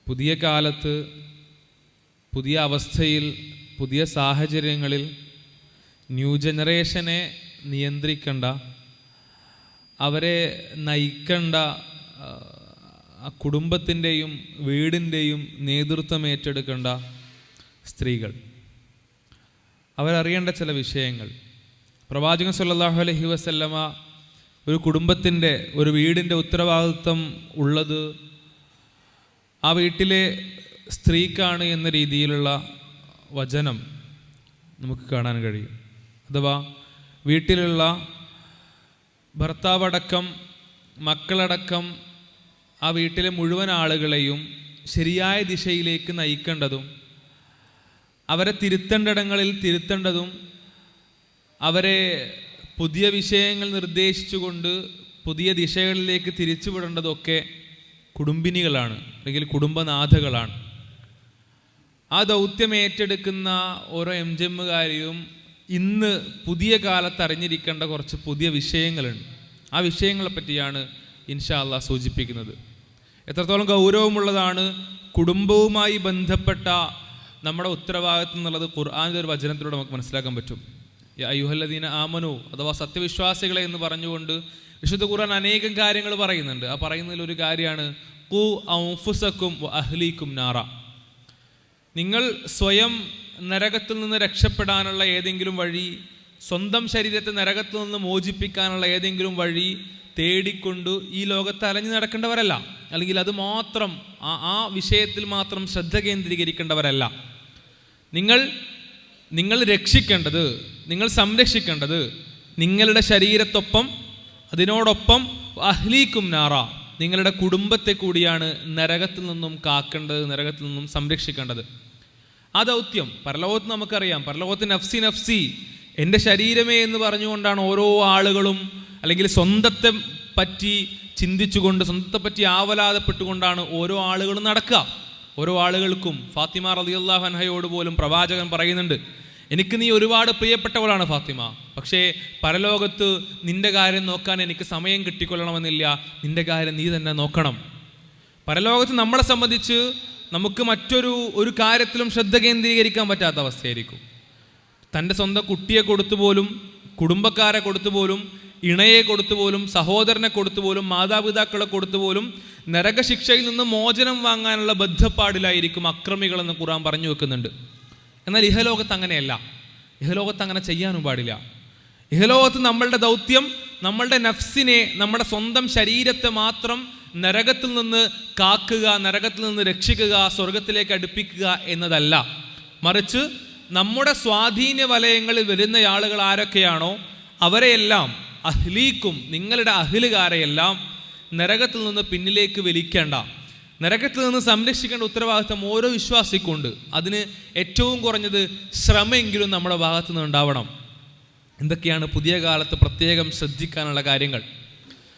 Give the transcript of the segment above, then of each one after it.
പുതിയ കാലത്ത്, പുതിയ അവസ്ഥയിൽ, പുതിയ സാഹചര്യങ്ങളിൽ ന്യൂ ജനറേഷനെ നിയന്ത്രിക്കേണ്ട, അവരെ നയിക്കേണ്ട കുടുംബത്തിൻ്റെയും വീടിൻ്റെയും നേതൃത്വം ഏറ്റെടുക്കേണ്ട സ്ത്രീകൾ, അവരറിയേണ്ട ചില വിഷയങ്ങൾ. പ്രവാചകൻ സല്ലല്ലാഹു അലൈഹി വസല്ലമ ഒരു കുടുംബത്തിൻ്റെ, ഒരു വീടിൻ്റെ ഉത്തരവാദിത്വം ഉള്ളത് ആ വീട്ടിലെ സ്ത്രീക്കാണ് എന്ന രീതിയിലുള്ള വചനം നമുക്ക് കാണാൻ കഴിയും. അഥവാ വീട്ടിലുള്ള ഭർത്താവടക്കം മക്കളടക്കം ആ വീട്ടിലെ മുഴുവൻ ആളുകളെയും ശരിയായ ദിശയിലേക്ക് നയിക്കേണ്ടതും, അവരെ തിരുത്തേണ്ടിടങ്ങളിൽ തിരുത്തേണ്ടതും, അവരെ പുതിയ വിഷയങ്ങൾ നിർദ്ദേശിച്ചുകൊണ്ട് പുതിയ ദിശകളിലേക്ക് തിരിച്ചുവിടേണ്ടതൊക്കെ കുടുംബിനികളാണ്, അല്ലെങ്കിൽ കുടുംബനാഥകളാണ്. ആ ദൗത്യം ഏറ്റെടുക്കുന്ന ഓരോ എംജെമ്മുകാരെയും ഇന്ന് പുതിയ കാലത്ത് അറിഞ്ഞിരിക്കേണ്ട കുറച്ച് പുതിയ വിഷയങ്ങളുണ്ട്. ആ വിഷയങ്ങളെ പറ്റിയാണ് ഇൻഷാ അല്ലാഹ് സൂചിപ്പിക്കുന്നത്. എത്രത്തോളം ഗൗരവമുള്ളതാണ് കുടുംബവുമായി ബന്ധപ്പെട്ട നമ്മുടെ ഉത്തരവാദിത്വം എന്നുള്ളത് ഖുർആനിലെ ഒരു വചനത്തിലൂടെ നമുക്ക് മനസ്സിലാക്കാൻ പറ്റും. യാ അയ്യുഹല്ലദീന ആമനു, അഥവാ സത്യവിശ്വാസികളെ എന്ന് പറഞ്ഞുകൊണ്ട് വിശുദ്ധ ഖുർആൻ അനേകം കാര്യങ്ങൾ പറയുന്നുണ്ട്. ആ പറയുന്നതിൽ ഒരു കാര്യമാണ് ഖു അൻഫുസക്കും വ അഹ്ലീക്കും നാറ. നിങ്ങൾ സ്വയം നരകത്തിൽ നിന്ന് രക്ഷപ്പെടാനുള്ള ഏതെങ്കിലും വഴി, സ്വന്തം ശരീരത്തെ നരകത്തിൽ നിന്ന് മോചിപ്പിക്കാനുള്ള ഏതെങ്കിലും വഴി തേടിക്കൊണ്ട് ഈ ലോകത്ത് അലഞ്ഞു നടക്കേണ്ടവരല്ല, അല്ലെങ്കിൽ അത് മാത്രം ആ വിഷയത്തിൽ മാത്രം ശ്രദ്ധ കേന്ദ്രീകരിക്കേണ്ടവരല്ല. നിങ്ങൾ രക്ഷിക്കേണ്ടത്, നിങ്ങൾ സംരക്ഷിക്കേണ്ടത് നിങ്ങളുടെ ശരീരത്തൊപ്പം അതിനോടൊപ്പം അഹ്ലീക്കും നാറ, നിങ്ങളുടെ കുടുംബത്തെ കൂടിയാണ് നരകത്തിൽ നിന്നും കാക്കേണ്ടത്, നരകത്തിൽ നിന്നും സംരക്ഷിക്കേണ്ടത്. ആ ദൗത്യം പരലോകത്ത് നമുക്കറിയാം. പരലോകത്ത് നഫ്സി നഫ്സി, എൻ്റെ ശരീരമേ എന്ന് പറഞ്ഞുകൊണ്ടാണ് ഓരോ ആളുകളും, അല്ലെങ്കിൽ സ്വന്തത്തെ പറ്റി ചിന്തിച്ചുകൊണ്ട്, സ്വന്തത്തെ പറ്റി ആവലാതപ്പെട്ടുകൊണ്ടാണ് ഓരോ ആളുകളും നടക്കുക. ഓരോ ആളുകൾക്കും ഫാത്തിമ റളിയല്ലാഹു അൻഹയോട് പോലും പ്രവാചകൻ പറയുന്നുണ്ട്, എനിക്ക് നീ ഒരുപാട് പ്രിയപ്പെട്ടവളാണ് ഫാത്തിമ, പക്ഷേ പരലോകത്ത് നിന്റെ കാര്യം നോക്കാൻ എനിക്ക് സമയം കിട്ടിക്കൊള്ളണമെന്നില്ല, നിന്റെ കാര്യം നീ തന്നെ നോക്കണം. പരലോകത്ത് നമ്മളെ സംബന്ധിച്ച് നമുക്ക് ഒരു കാര്യത്തിലും ശ്രദ്ധ കേന്ദ്രീകരിക്കാൻ പറ്റാത്ത അവസ്ഥയായിരിക്കും. തൻ്റെ സ്വന്തം കുട്ടിയെ കൊടുത്തുപോലും, കുടുംബക്കാരെ കൊടുത്തുപോലും, ഇണയെ കൊടുത്തുപോലും, സഹോദരനെ കൊടുത്തുപോലും, മാതാപിതാക്കളെ കൊടുത്തുപോലും നരകശിക്ഷയിൽ നിന്ന് മോചനം വാങ്ങാനുള്ള ബദ്ധപ്പാടിലായിരിക്കും അക്രമികളെന്ന് ഖുർആൻ പറഞ്ഞു വെക്കുന്നുണ്ട്. എന്നാൽ ഇഹലോകത്ത് അങ്ങനെയല്ല. ഇഹലോകത്ത് അങ്ങനെ ചെയ്യാനും പാടില്ല. ഇഹലോകത്ത് നമ്മളുടെ ദൗത്യം നമ്മളുടെ നഫ്സിനെ, നമ്മുടെ സ്വന്തം ശരീരത്തെ മാത്രം നരകത്തിൽ നിന്ന് കാക്കുക, നരകത്തിൽ നിന്ന് രക്ഷിക്കുക, സ്വർഗത്തിലേക്ക് അടുപ്പിക്കുക എന്നതല്ല. മറിച്ച് നമ്മുടെ സ്വാധീന വലയങ്ങളിൽ വരുന്ന ആളുകൾ ആരൊക്കെയാണോ അവരെയെല്ലാം, അഹ്ലീക്കും, നിങ്ങളുടെ അഹ്ലുകാരെയെല്ലാം നരകത്തിൽ നിന്ന് പിന്നിലേക്ക് വലിക്കേണ്ട, നരകത്തിൽ നിന്ന് സംരക്ഷിക്കേണ്ട ഉത്തരവാദിത്തം ഓരോ വിശ്വാസിക്കുണ്ട്. അതിന് ഏറ്റവും കുറഞ്ഞത് ശ്രമമെങ്കിലും നമ്മുടെ ഭാഗത്തു നിന്ന് ഉണ്ടാവണം. എന്തൊക്കെയാണ് പുതിയ കാലത്ത് പ്രത്യേകം ശ്രദ്ധിക്കാനുള്ള കാര്യങ്ങൾ?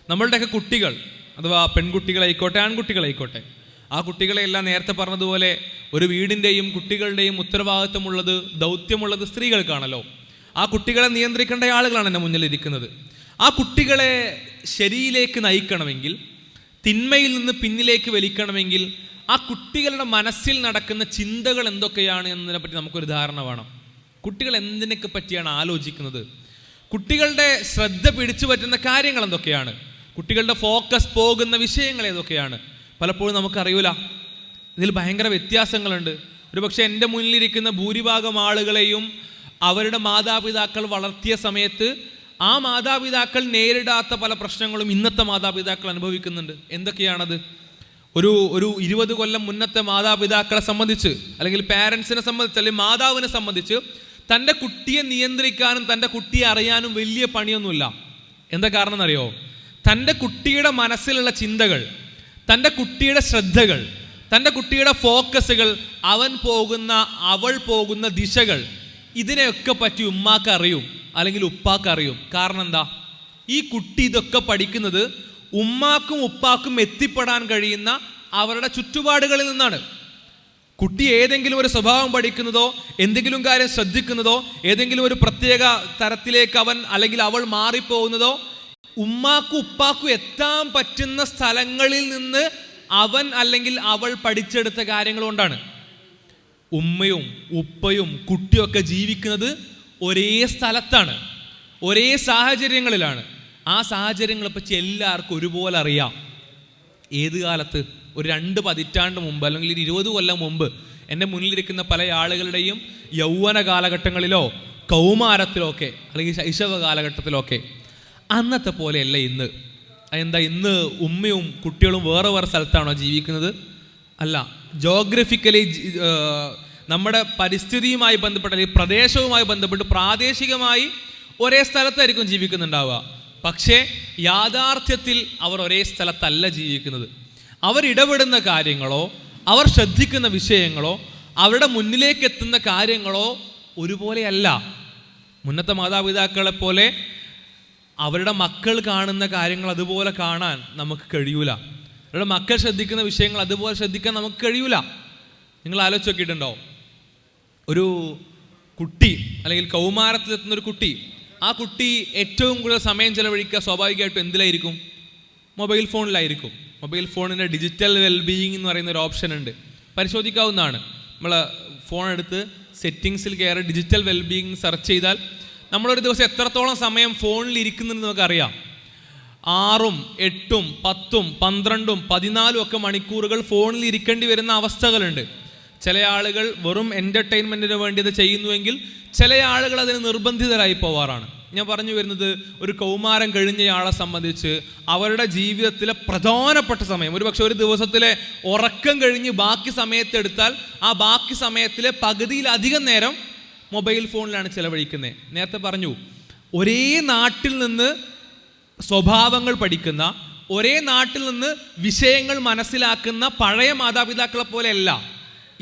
നമ്മളുടെയൊക്കെ കുട്ടികൾ, അഥവാ പെൺകുട്ടികളായിക്കോട്ടെ ആൺകുട്ടികളായിക്കോട്ടെ, ആ കുട്ടികളെല്ലാം നേരത്തെ പറഞ്ഞതുപോലെ ഒരു വീടിൻ്റെയും കുട്ടികളുടെയും ഉത്തരവാദിത്തമുള്ളത്, ദൗത്യമുള്ളത് സ്ത്രീകൾക്കാണല്ലോ. ആ കുട്ടികളെ നിയന്ത്രിക്കേണ്ട ആളുകളാണ് എൻ്റെ മുന്നിലിരിക്കുന്നത്. ആ കുട്ടികളെ ശരിയിലേക്ക് നയിക്കണമെങ്കിൽ, തിന്മയിൽ നിന്ന് പിന്നിലേക്ക് വലിക്കണമെങ്കിൽ, ആ കുട്ടികളുടെ മനസ്സിൽ നടക്കുന്ന ചിന്തകൾ എന്തൊക്കെയാണ് എന്നതിനെപ്പറ്റി നമുക്കൊരു ധാരണ വേണം. കുട്ടികൾ എന്തിനൊക്കെ പറ്റിയാണ് ആലോചിക്കുന്നത്, കുട്ടികളുടെ ശ്രദ്ധ പിടിച്ചു പറ്റുന്ന കാര്യങ്ങൾ എന്തൊക്കെയാണ്, കുട്ടികളുടെ ഫോക്കസ് പോകുന്ന വിഷയങ്ങൾ ഏതൊക്കെയാണ്, പലപ്പോഴും നമുക്കറിയൂല. ഇതിൽ ഭയങ്കര വ്യത്യാസങ്ങളുണ്ട്. ഒരുപക്ഷെ എൻ്റെ മുന്നിലിരിക്കുന്ന ഭൂരിഭാഗം ആളുകളെയും അവരുടെ മാതാപിതാക്കൾ വളർത്തിയ സമയത്ത് ആ മാതാപിതാക്കൾ നേരിടാത്ത പല പ്രശ്നങ്ങളും ഇന്നത്തെ മാതാപിതാക്കൾ അനുഭവിക്കുന്നുണ്ട്. എന്തൊക്കെയാണത്? ഒരു 20 കൊല്ലം മുന്നത്തെ മാതാപിതാക്കളെ സംബന്ധിച്ച്, അല്ലെങ്കിൽ പാരൻസിനെ സംബന്ധിച്ച്, അല്ലെങ്കിൽ മാതാവിനെ സംബന്ധിച്ച് തൻ്റെ കുട്ടിയെ നിയന്ത്രിക്കാനും തൻ്റെ കുട്ടിയെ അറിയാനും വലിയ പണിയൊന്നുമില്ല. എന്താ കാരണം എന്നറിയോ? തൻ്റെ കുട്ടിയുടെ മനസ്സിലുള്ള ചിന്തകൾ, തൻ്റെ കുട്ടിയുടെ ശ്രദ്ധകൾ, തൻ്റെ കുട്ടിയുടെ ഫോക്കസുകൾ, അവൾ പോകുന്ന ദിശകൾ, ഇതിനെയൊക്കെ പറ്റി ഉമ്മാക്ക് അറിയും, അല്ലെങ്കിൽ ഉപ്പാക്ക് അറിയും. കാരണം എന്താ? ഈ കുട്ടി ഇതൊക്കെ പഠിക്കുന്നത് ഉമ്മാക്കും ഉപ്പാക്കും എത്തിപ്പെടാൻ കഴിയുന്ന അവരുടെ ചുറ്റുപാടുകളിൽ നിന്നാണ്. കുട്ടി ഏതെങ്കിലും ഒരു സ്വഭാവം പഠിക്കുന്നതോ, എന്തെങ്കിലും കാര്യം ശ്രദ്ധിക്കുന്നതോ, ഏതെങ്കിലും ഒരു പ്രത്യേക തരത്തിലേക്ക് അവൻ അല്ലെങ്കിൽ അവൾ മാറിപ്പോകുന്നതോ ഉമ്മാക്കും ഉപ്പാക്കും എത്താൻ പറ്റുന്ന സ്ഥലങ്ങളിൽ നിന്ന് അവൻ അല്ലെങ്കിൽ അവൾ പഠിച്ചെടുത്ത കാര്യങ്ങൾ കൊണ്ടാണ്. ഉമ്മയും ഉപ്പയും കുട്ടിയൊക്കെ ജീവിക്കുന്നത് ഒരേ സ്ഥലത്താണ്, ഒരേ സാഹചര്യങ്ങളിലാണ്. ആ സാഹചര്യങ്ങളെ പറ്റി എല്ലാവർക്കും ഒരുപോലെ അറിയാം. ഏത് കാലത്ത്? ഒരു 2 പതിറ്റാണ്ട് മുമ്പ് അല്ലെങ്കിൽ 20 കൊല്ലം മുമ്പ് എൻ്റെ മുന്നിലിരിക്കുന്ന പല ആളുകളുടെയും യൗവന കാലഘട്ടങ്ങളിലോ കൗമാരത്തിലോ ഒക്കെ അല്ലെങ്കിൽ ശൈശവ കാലഘട്ടത്തിലോ ഒക്കെ അന്നത്തെ പോലെയല്ല ഇന്ന്. എന്താ, ഇന്ന് ഉമ്മയും കുട്ടികളും വേറെ വേറെ സ്ഥലത്താണോ ജീവിക്കുന്നത്? അല്ല. ജോഗ്രഫിക്കലി നമ്മുടെ പരിസ്ഥിതിയുമായി ബന്ധപ്പെട്ട് അല്ലെങ്കിൽ പ്രദേശവുമായി ബന്ധപ്പെട്ട് പ്രാദേശികമായി ഒരേ സ്ഥലത്തായിരിക്കും ജീവിക്കുന്നുണ്ടാവുക. പക്ഷേ യാഥാർത്ഥ്യത്തിൽ അവർ ഒരേ സ്ഥലത്തല്ല ജീവിക്കുന്നത്. അവരിടപെടുന്ന കാര്യങ്ങളോ അവർ ശ്രദ്ധിക്കുന്ന വിഷയങ്ങളോ അവരുടെ മുന്നിലേക്ക് എത്തുന്ന കാര്യങ്ങളോ ഒരുപോലെയല്ല. മുന്നത്തെ മാതാപിതാക്കളെ പോലെ അവരുടെ മക്കൾ കാണുന്ന കാര്യങ്ങൾ അതുപോലെ കാണാൻ നമുക്ക് കഴിയൂല. അവരുടെ മക്കൾ ശ്രദ്ധിക്കുന്ന വിഷയങ്ങൾ അതുപോലെ ശ്രദ്ധിക്കാൻ നമുക്ക് കഴിയൂല. നിങ്ങൾ ആലോചിച്ച് നോക്കിയിട്ടുണ്ടോ? ഒരു കുട്ടി അല്ലെങ്കിൽ കൗമാരത്തിലെത്തുന്ന ഒരു കുട്ടി, ആ കുട്ടി ഏറ്റവും കൂടുതൽ സമയം ചെലവഴിക്കുക സ്വാഭാവികമായിട്ടും എന്തിലായിരിക്കും? മൊബൈൽ ഫോണിലായിരിക്കും. മൊബൈൽ ഫോണിൻ്റെ ഡിജിറ്റൽ വെൽബീയിങ് എന്ന് പറയുന്ന ഒരു ഓപ്ഷൻ ഉണ്ട്, പരിശോധിക്കാവുന്നതാണ്. നമ്മൾ ഫോൺ എടുത്ത് സെറ്റിങ്സിൽ കയറി ഡിജിറ്റൽ വെൽബീയിങ് സെർച്ച് ചെയ്താൽ നമ്മളൊരു ദിവസം എത്രത്തോളം സമയം ഫോണിൽ ഇരിക്കുന്നെന്ന് നമുക്കറിയാം. 6, 8, 10, 12, 14 ഒക്കെ മണിക്കൂറുകൾ ഫോണിൽ ഇരിക്കേണ്ടി വരുന്ന അവസ്ഥകളുണ്ട്. ചില ആളുകൾ വെറും എൻ്റർടൈൻമെൻറ്റിന് വേണ്ടി അത് ചെയ്യുന്നുവെങ്കിൽ ചില ആളുകൾ അതിന് നിർബന്ധിതരായി പോവാറാണ്. ഞാൻ പറഞ്ഞു വരുന്നത്, ഒരു കൗമാരം കഴിഞ്ഞയാളെ സംബന്ധിച്ച് അവരുടെ ജീവിതത്തിലെ പ്രധാനപ്പെട്ട സമയം, ഒരുപക്ഷെ ഒരു ദിവസത്തിലെ ഉറക്കം കഴിഞ്ഞ് ബാക്കി സമയത്തെടുത്താൽ ആ ബാക്കി സമയത്തിലെ പകുതിയിലധികം നേരം മൊബൈൽ ഫോണിലാണ് ചിലവഴിക്കുന്നത്. നേരത്തെ പറഞ്ഞു, ഒരേ നാട്ടിൽ നിന്ന് സ്വഭാവങ്ങൾ പഠിക്കുന്ന, ഒരേ നാട്ടിൽ നിന്ന് വിഷയങ്ങൾ മനസ്സിലാക്കുന്ന പഴയ മാതാപിതാക്കളെ പോലെയല്ല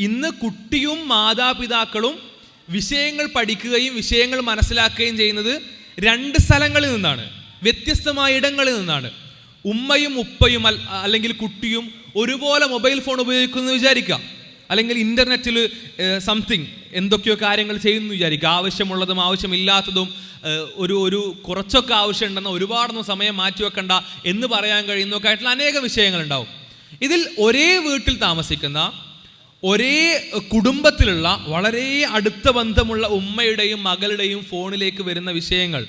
ഇന്ന് കുട്ടിയും മാതാപിതാക്കളും വിഷയങ്ങൾ പഠിക്കുകയും വിഷയങ്ങൾ മനസ്സിലാക്കുകയും ചെയ്യുന്നത് 2 സ്ഥലങ്ങളിൽ നിന്നാണ്, വ്യത്യസ്തമായ ഇടങ്ങളിൽ നിന്നാണ്. ഉമ്മയും ഉപ്പയും അല്ലെങ്കിൽ കുട്ടിയും ഒരുപോലെ മൊബൈൽ ഫോൺ ഉപയോഗിക്കുന്നു വിചാരിക്കാം, അല്ലെങ്കിൽ ഇൻ്റർനെറ്റിൽ സംതിങ് എന്തൊക്കെയോ കാര്യങ്ങൾ ചെയ്യുന്നു വിചാരിക്കുക. ആവശ്യമുള്ളതും ആവശ്യമില്ലാത്തതും ഒരു കുറച്ചൊക്കെ ആവശ്യമുണ്ടെന്ന ഒരുപാടൊന്നും സമയം മാറ്റിവെക്കണ്ട എന്ന് പറയാൻ കഴിയുന്നതൊക്കെ ആയിട്ടുള്ള അനേകം വിഷയങ്ങളുണ്ടാവും. ഇതിൽ ഒരേ വീട്ടിൽ താമസിക്കുന്ന, ഒരേ കുടുംബത്തിലുള്ള, വളരെ അടുത്ത ബന്ധമുള്ള ഉമ്മയുടെയും മകളുടെയും ഫോണിലേക്ക് വരുന്ന വിഷയങ്ങൾ,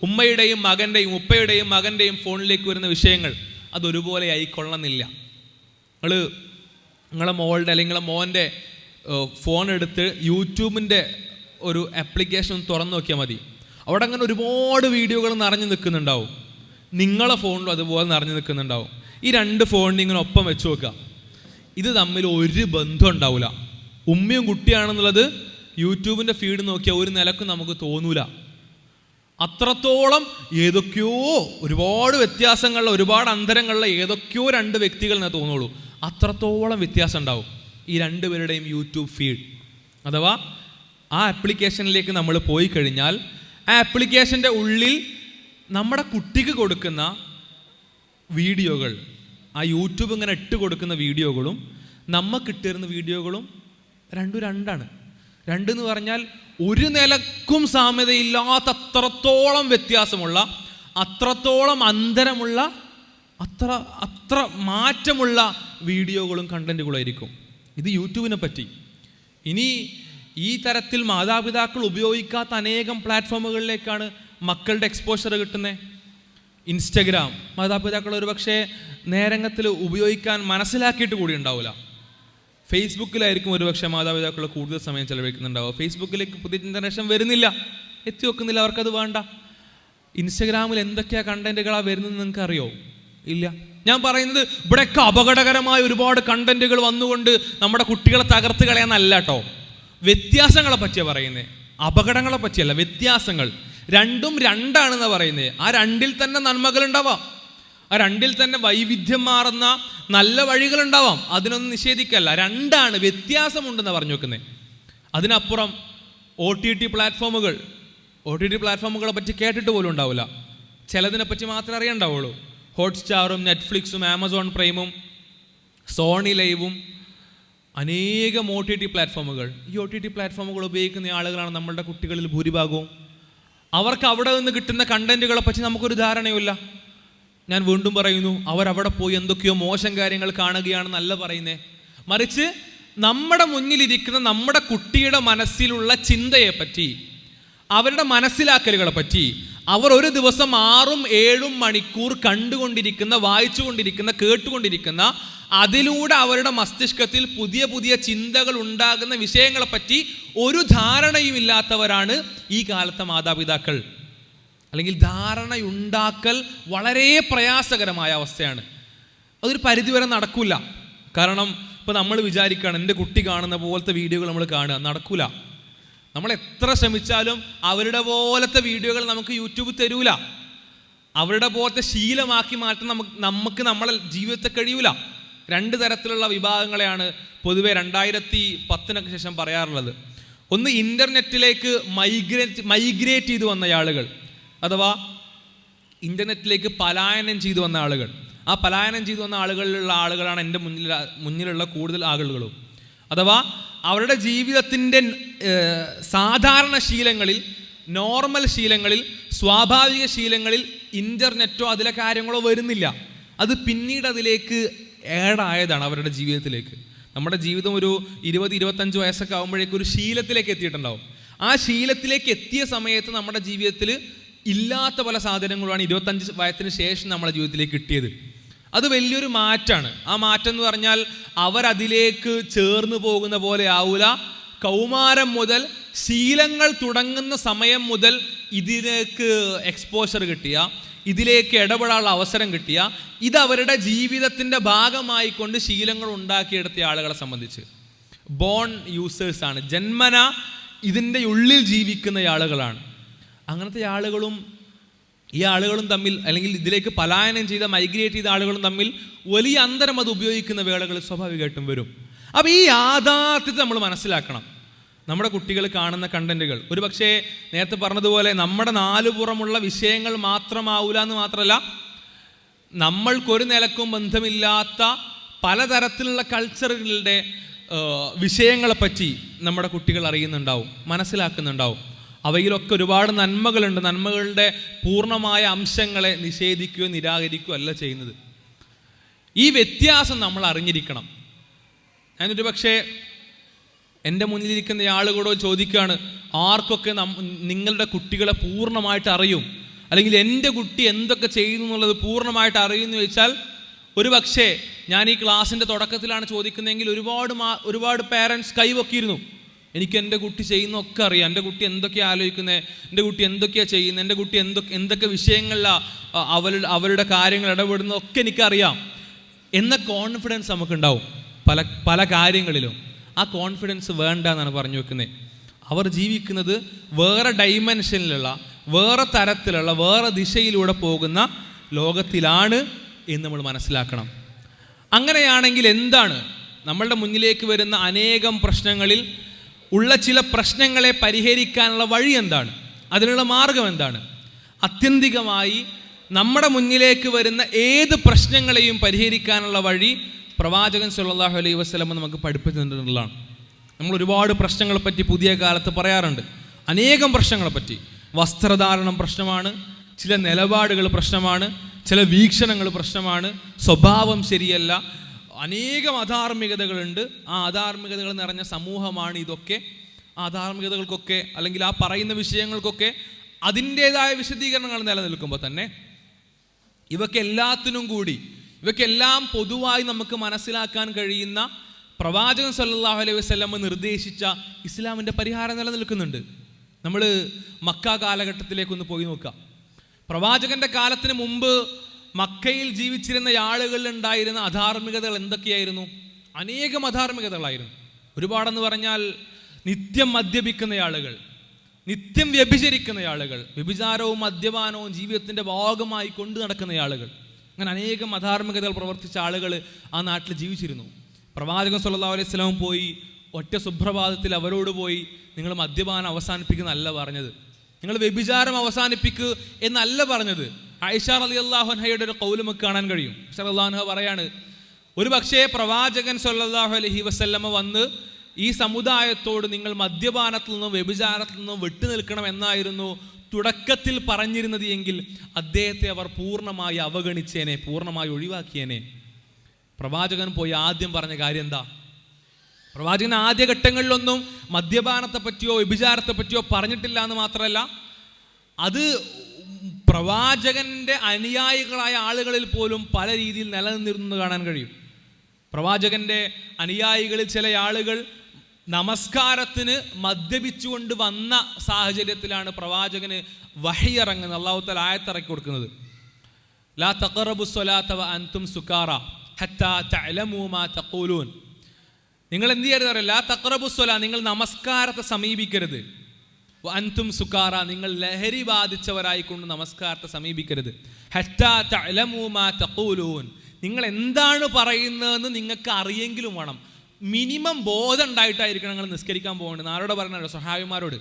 ഉമ്മയുടെയും മകൻ്റെയും ഉപ്പയുടെയും മകൻ്റെയും ഫോണിലേക്ക് വരുന്ന വിഷയങ്ങൾ അതൊരുപോലെ ആയിക്കൊള്ളണമെന്നില്ല. നിങ്ങളെ മോളുടെ അല്ലെങ്കിൽ നിങ്ങളെ മോൻ്റെ ഫോൺ എടുത്ത് യൂട്യൂബിൻ്റെ ഒരു ആപ്ലിക്കേഷൻ തുറന്നു നോക്കിയാൽ മതി. അവിടെ അങ്ങനെ ഒരുപാട് വീഡിയോകൾ നിറഞ്ഞു നിൽക്കുന്നുണ്ടാവും. നിങ്ങളെ ഫോണിലും അതുപോലെ നിറഞ്ഞു നിൽക്കുന്നുണ്ടാവും. ഈ 2 ഫോണിന് ഇങ്ങനെ ഒപ്പം വെച്ച് നോക്കുക. ഇത് തമ്മിൽ ഒരു ബന്ധം ഉണ്ടാവില്ല. ഉമ്മയും കുട്ടിയാണെന്നുള്ളത് യൂട്യൂബിൻ്റെ ഫീഡ് നോക്കിയാൽ ഒരു നിലക്കും നമുക്ക് തോന്നൂല. അത്രത്തോളം ഏതൊക്കെയോ ഒരുപാട് വ്യത്യാസങ്ങളുള്ള, ഒരുപാട് അന്തരങ്ങളുള്ള ഏതൊക്കെയോ 2 വ്യക്തികൾ എന്നേ തോന്നുള്ളൂ. അത്രത്തോളം വ്യത്യാസം ഉണ്ടാവും ഈ 2 പേരുടെയും യൂട്യൂബ് ഫീഡ്. അഥവാ ആ ആപ്ലിക്കേഷനിലേക്ക് നമ്മൾ പോയി കഴിഞ്ഞാൽ ആ ആപ്ലിക്കേഷൻ്റെ ഉള്ളിൽ നമ്മുടെ കുട്ടിക്ക് കൊടുക്കുന്ന വീഡിയോകൾ, ആ യൂട്യൂബ് ഇങ്ങനെ ഇട്ട് കൊടുക്കുന്ന വീഡിയോകളും നമുക്ക് ഇട്ടിരുന്ന വീഡിയോകളും രണ്ടാണ്. 2 എന്ന് പറഞ്ഞാൽ ഒരു നിലക്കും സാമ്യതയില്ലാത്ത അത്രത്തോളം വ്യത്യാസമുള്ള, അത്രത്തോളം അന്തരമുള്ള, അത്ര മാറ്റമുള്ള വീഡിയോകളും കണ്ടന്റുകളായിരിക്കും. ഇത് യൂട്യൂബിനെ പറ്റി. ഇനി ഈ തരത്തിൽ മാതാപിതാക്കൾ ഉപയോഗിക്കാത്ത അനേകം പ്ലാറ്റ്ഫോമുകളിലേക്കാണ് മക്കളുടെ എക്സ്പോഷർ കിട്ടുന്നത്. ഇൻസ്റ്റഗ്രാം മാതാപിതാക്കൾ ഒരുപക്ഷെ നേരങ്ങത്തിൽ ഉപയോഗിക്കാൻ മനസ്സിലാക്കിയിട്ട് കൂടി ഉണ്ടാവില്ല. ഫേസ്ബുക്കിലായിരിക്കും ഒരുപക്ഷെ മാതാപിതാക്കൾ കൂടുതൽ സമയം ചെലവഴിക്കുന്നുണ്ടാവുക. ഫേസ്ബുക്കിലേക്ക് പുതിയ ജനറേഷൻ വരുന്നില്ല, എത്തി വെക്കുന്നില്ല, അവർക്കത് വേണ്ട. ഇൻസ്റ്റഗ്രാമിൽ എന്തൊക്കെയാണ് കണ്ടന്റുകളാണ് വരുന്നത് നിങ്ങൾക്ക് അറിയോ? ഇല്ല. ഞാൻ പറയുന്നത് ഇവിടെയൊക്കെ അപകടകരമായ ഒരുപാട് കണ്ടന്റുകൾ വന്നുകൊണ്ട് നമ്മുടെ കുട്ടികളെ തകർത്ത് കളയാന്നല്ല കേട്ടോ, വ്യത്യാസങ്ങളെ പറ്റിയാണ് പറയുന്നത്, അപകടങ്ങളെ പറ്റിയല്ല. വ്യത്യാസങ്ങൾ രണ്ടും രണ്ടാണെന്ന് പറയുന്നത്. ആ 2ൽ തന്നെ നന്മകൾ ഉണ്ടാവാം, ആ 2ൽ തന്നെ വൈവിധ്യം മാറുന്ന നല്ല വഴികളുണ്ടാവാം, അതിനൊന്നും നിഷേധിക്കല്ല. 2ആണ്, വ്യത്യാസമുണ്ടെന്ന് പറഞ്ഞു വെക്കുന്നത്. അതിനപ്പുറം OTT പ്ലാറ്റ്ഫോമുകളെ പറ്റി കേട്ടിട്ട് പോലും ഉണ്ടാവില്ല. ചിലതിനെപ്പറ്റി മാത്രമേ അറിയണ്ടാവുള്ളൂ. ഹോട്ട്സ്റ്റാറും നെറ്റ്ഫ്ലിക്സും ആമസോൺ പ്രൈമും സോണി ലൈവും അനേകം OTT പ്ലാറ്റ്ഫോമുകൾ. ഈ OTT പ്ലാറ്റ്ഫോമുകൾ ഉപയോഗിക്കുന്ന ആളുകളാണ് നമ്മളുടെ കുട്ടികളിൽ ഭൂരിഭാഗവും. അവർക്ക് അവിടെ നിന്ന് കിട്ടുന്ന കണ്ടന്റുകളെ പറ്റി നമുക്കൊരു ധാരണയുമില്ല. ഞാൻ വീണ്ടും പറയുന്നു, അവരവിടെ പോയി എന്തൊക്കെയോ മോശം കാര്യങ്ങൾ കാണുകയാണെന്നല്ല പറയുന്നേ. മറിച്ച് നമ്മുടെ മുന്നിലിരിക്കുന്ന നമ്മുടെ കുട്ടിയുടെ മനസ്സിലുള്ള ചിന്തയെപ്പറ്റി, അവരുടെ മനസ്സിലാക്കലുകളെ പറ്റി അവർ ഒരു ദിവസം 6-7 മണിക്കൂർ കണ്ടുകൊണ്ടിരിക്കുന്ന, വായിച്ചുകൊണ്ടിരിക്കുന്ന, കേട്ടുകൊണ്ടിരിക്കുന്ന, അതിലൂടെ അവരുടെ മസ്തിഷ്കത്തിൽ പുതിയ പുതിയ ചിന്തകൾ ഉണ്ടാകുന്ന വിഷയങ്ങളെപ്പറ്റി ഒരു ധാരണയും ഇല്ലാത്തവരാണ് ഈ കാലത്തെ മാതാപിതാക്കൾ. അല്ലെങ്കിൽ ധാരണയുണ്ടാക്കൽ വളരെ പ്രയാസകരമായ അവസ്ഥയാണ്. അതൊരു പരിധിവരെ നടക്കില്ല. കാരണം ഇപ്പോൾ നമ്മൾ വിചാരിക്കുകയാണ് എൻ്റെ കുട്ടി കാണുന്ന പോലത്തെ വീഡിയോകൾ നമ്മൾ കാണുക, നടക്കില്ല. നമ്മൾ എത്ര ശ്രമിച്ചാലും അവരുടെ പോലത്തെ വീഡിയോകൾ നമുക്ക് യൂട്യൂബ് തരൂല. അവരുടെ പോലത്തെ ശീലമാക്കി മാറ്റാൻ നമുക്ക് നമ്മളെ ജീവിതത്തെ കഴിയൂല. 2 തരത്തിലുള്ള വിഭാഗങ്ങളെയാണ് പൊതുവെ 2010 ശേഷം പറയാറുള്ളത്. ഒന്ന്, ഇൻ്റർനെറ്റിലേക്ക് മൈഗ്രേറ്റ് ചെയ്തു വന്ന ആളുകൾ, അഥവാ ഇൻ്റർനെറ്റിലേക്ക് പലായനം ചെയ്തു വന്ന ആളുകൾ. ആ പലായനം ചെയ്തു വന്ന ആളുകളാണ് എൻ്റെ മുന്നിലുള്ള കൂടുതൽ ആളുകളും. അഥവാ അവരുടെ ജീവിതത്തിൻ്റെ സാധാരണ ശീലങ്ങളിൽ, നോർമൽ ശീലങ്ങളിൽ, സ്വാഭാവിക ശീലങ്ങളിൽ ഇൻ്റർനെറ്റോ അതിലെ കാര്യങ്ങളോ വരുന്നില്ല. അത് പിന്നീട് അതിലേക്ക് ആയതാണ് അവരുടെ ജീവിതത്തിലേക്ക്. നമ്മുടെ ജീവിതം ഒരു 20-25 വയസ്സൊക്കെ ആകുമ്പോഴേക്കും ഒരു ശീലത്തിലേക്ക് എത്തിയിട്ടുണ്ടാവും. ആ ശീലത്തിലേക്ക് എത്തിയ സമയത്ത് നമ്മുടെ ജീവിതത്തിൽ ഇല്ലാത്ത പല സാധനങ്ങളുമാണ് 25 വയസ്സിന് ശേഷം നമ്മുടെ ജീവിതത്തിലേക്ക് കിട്ടിയത്. അത് വലിയൊരു മാറ്റമാണ്. ആ മാറ്റം എന്ന് പറഞ്ഞാൽ അവരതിലേക്ക് ചേർന്ന് പോകുന്ന പോലെ ആവൂല. കൗമാരം മുതൽ, ശീലങ്ങൾ തുടങ്ങുന്ന സമയം മുതൽ ഇതിലേക്ക് എക്സ്പോഷർ കിട്ടിയ, ഇതിലേക്ക് ഇടപെടാനുള്ള അവസരം കിട്ടിയ, ഇതവരുടെ ജീവിതത്തിൻ്റെ ഭാഗമായിക്കൊണ്ട് ശീലങ്ങൾ ഉണ്ടാക്കിയെടുത്ത ആളുകളെ സംബന്ധിച്ച് ബോൺ യൂസേഴ്സാണ്. ജന്മന ഇതിൻ്റെ ഉള്ളിൽ ജീവിക്കുന്ന ആളുകളാണ്. അങ്ങനത്തെ ഈ ആളുകളും തമ്മിൽ, അല്ലെങ്കിൽ ഇതിലേക്ക് പലായനം ചെയ്ത, മൈഗ്രേറ്റ് ചെയ്ത ആളുകളും തമ്മിൽ വലിയ അന്തരം അത് ഉപയോഗിക്കുന്ന വേളകൾ സ്വാഭാവികമായിട്ടും വരും. അപ്പോൾ ഈ യാഥാർത്ഥ്യത്തെ നമ്മൾ മനസ്സിലാക്കണം. നമ്മുടെ കുട്ടികൾ കാണുന്ന കണ്ടന്റുകൾ ഒരു പക്ഷേ നേരത്തെ പറഞ്ഞതുപോലെ നമ്മുടെ നാലുപുറമുള്ള വിഷയങ്ങൾ മാത്രമാവൂല എന്ന് മാത്രമല്ല, നമ്മൾക്കൊരു നിലക്കും ബന്ധമില്ലാത്ത പലതരത്തിലുള്ള കൾച്ചറുകളുടെ വിഷയങ്ങളെപ്പറ്റി നമ്മുടെ കുട്ടികൾ അറിയുന്നുണ്ടാവും, മനസ്സിലാക്കുന്നുണ്ടാവും. അവയിലൊക്കെ ഒരുപാട് നന്മകളുണ്ട്. നന്മകളുടെ പൂർണ്ണമായ അംശങ്ങളെ നിഷേധിക്കുകയോ നിരാകരിക്കുകയോ അല്ല ചെയ്യുന്നത്. ഈ വ്യത്യാസം നമ്മൾ അറിഞ്ഞിരിക്കണം. ഞാനൊരു പക്ഷേ എൻ്റെ മുന്നിലിരിക്കുന്ന ആളുകളോട് ചോദിക്കുകയാണ്, ആർക്കൊക്കെ നിങ്ങളുടെ കുട്ടികളെ പൂർണ്ണമായിട്ട് അറിയും, അല്ലെങ്കിൽ എൻ്റെ കുട്ടി എന്തൊക്കെ ചെയ്യുന്നു എന്നുള്ളത് പൂർണ്ണമായിട്ട് അറിയുമെന്ന് ചോദിച്ചാൽ, ഒരു പക്ഷേ ഞാൻ ഈ ക്ലാസ്സിൻ്റെ തുടക്കത്തിലാണ് ചോദിക്കുന്നതെങ്കിൽ ഒരുപാട് പേരൻസ് കൈവക്കിയിരുന്നു. എനിക്ക് എൻ്റെ കുട്ടി ചെയ്യുന്നതൊക്കെ അറിയാം, എൻ്റെ കുട്ടി എന്തൊക്കെയാണ് ആലോചിക്കുന്നത്, എൻ്റെ കുട്ടി എന്തൊക്കെയാണ് ചെയ്യുന്നത്, എൻ്റെ കുട്ടി എന്തൊക്കെ വിഷയങ്ങളിലാണ് അവരുടെ കാര്യങ്ങൾ ഇടപെടുന്നതൊക്കെ എനിക്കറിയാം എന്ന കോൺഫിഡൻസ് നമുക്കുണ്ടാവും പല കാര്യങ്ങളിലും. ആ കോൺഫിഡൻസ് വേണ്ട എന്നാണ് പറഞ്ഞു വെക്കുന്നത്. അവർ ജീവിക്കുന്നത് വേറെ ഡൈമെൻഷനിലുള്ള, വേറെ തരത്തിലുള്ള, വേറെ ദിശയിലൂടെ പോകുന്ന ലോകത്തിലാണ് എന്ന് നമ്മൾ മനസ്സിലാക്കണം. അങ്ങനെയാണെങ്കിൽ എന്താണ് നമ്മളുടെ മുന്നിലേക്ക് വരുന്ന അനേകം പ്രശ്നങ്ങളിൽ ഉള്ള ചില പ്രശ്നങ്ങളെ പരിഹരിക്കാനുള്ള വഴി എന്താണ്, അതിനുള്ള മാർഗം എന്താണ്? ആത്യന്തികമായി നമ്മുടെ മുന്നിലേക്ക് വരുന്ന ഏത് പ്രശ്നങ്ങളെയും പരിഹരിക്കാനുള്ള വഴി പ്രവാചകൻ സല്ലല്ലാഹു അലൈഹി വസല്ലം നമുക്ക് പഠിപ്പിച്ചു തന്നിട്ടുള്ളതാണ്. നമ്മൾ ഒരുപാട് പ്രശ്നങ്ങളെപ്പറ്റി പുതിയ കാലത്ത് പറയാറുണ്ട്. അനേകം പ്രശ്നങ്ങളെപ്പറ്റി. വസ്ത്രധാരണം പ്രശ്നമാണ്, ചില നിലപാടുകൾ പ്രശ്നമാണ്, ചില വീക്ഷണങ്ങൾ പ്രശ്നമാണ്, സ്വഭാവം ശരിയല്ല, അനേകം അധാർമികതകളുണ്ട്. ആ അധാർമികതകൾ നിറഞ്ഞ സമൂഹമാണ് ഇതൊക്കെ. ആ അധാർമികതകൾക്കൊക്കെ, അല്ലെങ്കിൽ ആ പറയുന്ന വിഷയങ്ങൾക്കൊക്കെ അതിൻ്റേതായ വിശദീകരണങ്ങൾ നിലനിൽക്കുമ്പോൾ തന്നെ ഇവയ്ക്കെല്ലാം പൊതുവായി നമുക്ക് മനസ്സിലാക്കാൻ കഴിയുന്ന പ്രവാചകൻ സല്ലല്ലാഹു അലൈഹി വസല്ലം നിർദ്ദേശിച്ച ഇസ്ലാമിൻ്റെ പരിഹാരം നിലനിൽക്കുന്നുണ്ട്. നമ്മൾ മക്ക കാലഘട്ടത്തിലേക്കൊന്ന് പോയി നോക്കാം. പ്രവാചകന്റെ കാലത്തിന് മുമ്പ് മക്കയിൽ ജീവിച്ചിരുന്ന ആളുകളിൽ ഉണ്ടായിരുന്ന അധാർമികതകൾ എന്തൊക്കെയായിരുന്നു? അനേകം അധാർമികതകളായിരുന്നു. ഒരുപാടെന്ന് പറഞ്ഞാൽ നിത്യം മദ്യപിക്കുന്ന ആളുകൾ, നിത്യം വ്യഭിചരിക്കുന്ന ആളുകൾ, വ്യഭിചാരവും മദ്യപാനവും ജീവിതത്തിൻ്റെ ഭാഗമായി കൊണ്ടു നടക്കുന്ന ആളുകൾ, അങ്ങനെ അനേകം അധാർമികതകൾ പ്രവർത്തിച്ച ആളുകൾ ആ നാട്ടിൽ ജീവിച്ചിരുന്നു. പ്രവാചകൻ സല്ലല്ലാഹു അലൈഹി വസല്ലം പോയി ഒറ്റ സുപ്രഭാതത്തിൽ അവരോട് പോയി നിങ്ങൾ മദ്യപാനം അവസാനിപ്പിക്കുന്നല്ല പറഞ്ഞത്, നിങ്ങൾ വ്യഭിചാരം അവസാനിപ്പിക്കുക എന്നല്ല പറഞ്ഞത്. ആയിഷ റളിയല്ലാഹു അൻഹയുടെ ഒരു ഖൗൽ നമുക്ക് കാണാൻ കഴിയും. ആയിഷ റളിയല്ലാഹു അൻഹ പറയാണ്, ഒരു പക്ഷേ പ്രവാചകൻ സല്ലല്ലാഹു അലൈഹി വസല്ലം വന്ന് ഈ സമുദായത്തോട് നിങ്ങൾ മദ്യപാനത്തിൽ നിന്നും വ്യഭിചാരത്തിൽ നിന്നും വിട്ടുനിൽക്കണം എന്നായിരുന്നു തുടക്കത്തിൽ പറഞ്ഞിരുന്നത് എങ്കിൽ അദ്ദേഹത്തെ അവർ പൂർണ്ണമായി അവഗണിച്ചേനെ, പൂർണ്ണമായി ഒഴിവാക്കിയേനെ. പ്രവാചകൻ പോയി ആദ്യം പറഞ്ഞ കാര്യം എന്താ? പ്രവാചകൻ ആദ്യഘട്ടങ്ങളിലൊന്നും മദ്യപാനത്തെ പറ്റിയോ വ്യഭിചാരത്തെ പറ്റിയോ പറഞ്ഞിട്ടില്ല എന്ന് മാത്രമല്ല, അത് പ്രവാചകന്റെ അനുയായികളായ ആളുകളിൽ പോലും പല രീതിയിൽ നിലനിന്നിരുന്നു കാണാൻ കഴിയും. പ്രവാചകന്റെ അനുയായികളിൽ ചില ആളുകൾ നമസ്കാരത്തിന് മദ്യപിച്ചുകൊണ്ട് വന്ന സാഹചര്യത്തിലാണ് പ്രവാചകന് വഹി ഇറങ്ങുന്നത്. അല്ലാഹു തആല ആയത്തിറക്കി കൊടുക്കുന്നത്, ലാ തഖറബുസ് സ്വലാത്ത വ അൻതും സുകാറ ഹത്താ തഅലമൂ മാ തഖൂലൂൻ. നിങ്ങൾ എന്ത് ചെയ്യരുത് അറിയാം, ലാ തഖറബുസ് സ്വലാ, നിങ്ങൾ നമസ്കാരത്തെ സമീപിക്കരുത്. വ അൻതും സുകാറ, നിങ്ങൾ ലഹരി ബാധിച്ചവരായിക്കൊണ്ട് നമസ്കാരത്തെ സമീപിക്കരുത്. ഹത്താ തഅലമൂ മാ തഖൂലൂൻ, നിങ്ങൾ എന്താണ് പറയുന്നതെന്ന് നിങ്ങൾക്ക് അറിയെങ്കിലും വേണം. മിനിമം ബോധം ഉണ്ടായിട്ടായിരിക്കണം നിങ്ങൾ നിസ്കരിക്കാൻ പോകേണ്ടത്. ആരോട് പറയുന്നത്? സ്വഹാബിമാരോട്,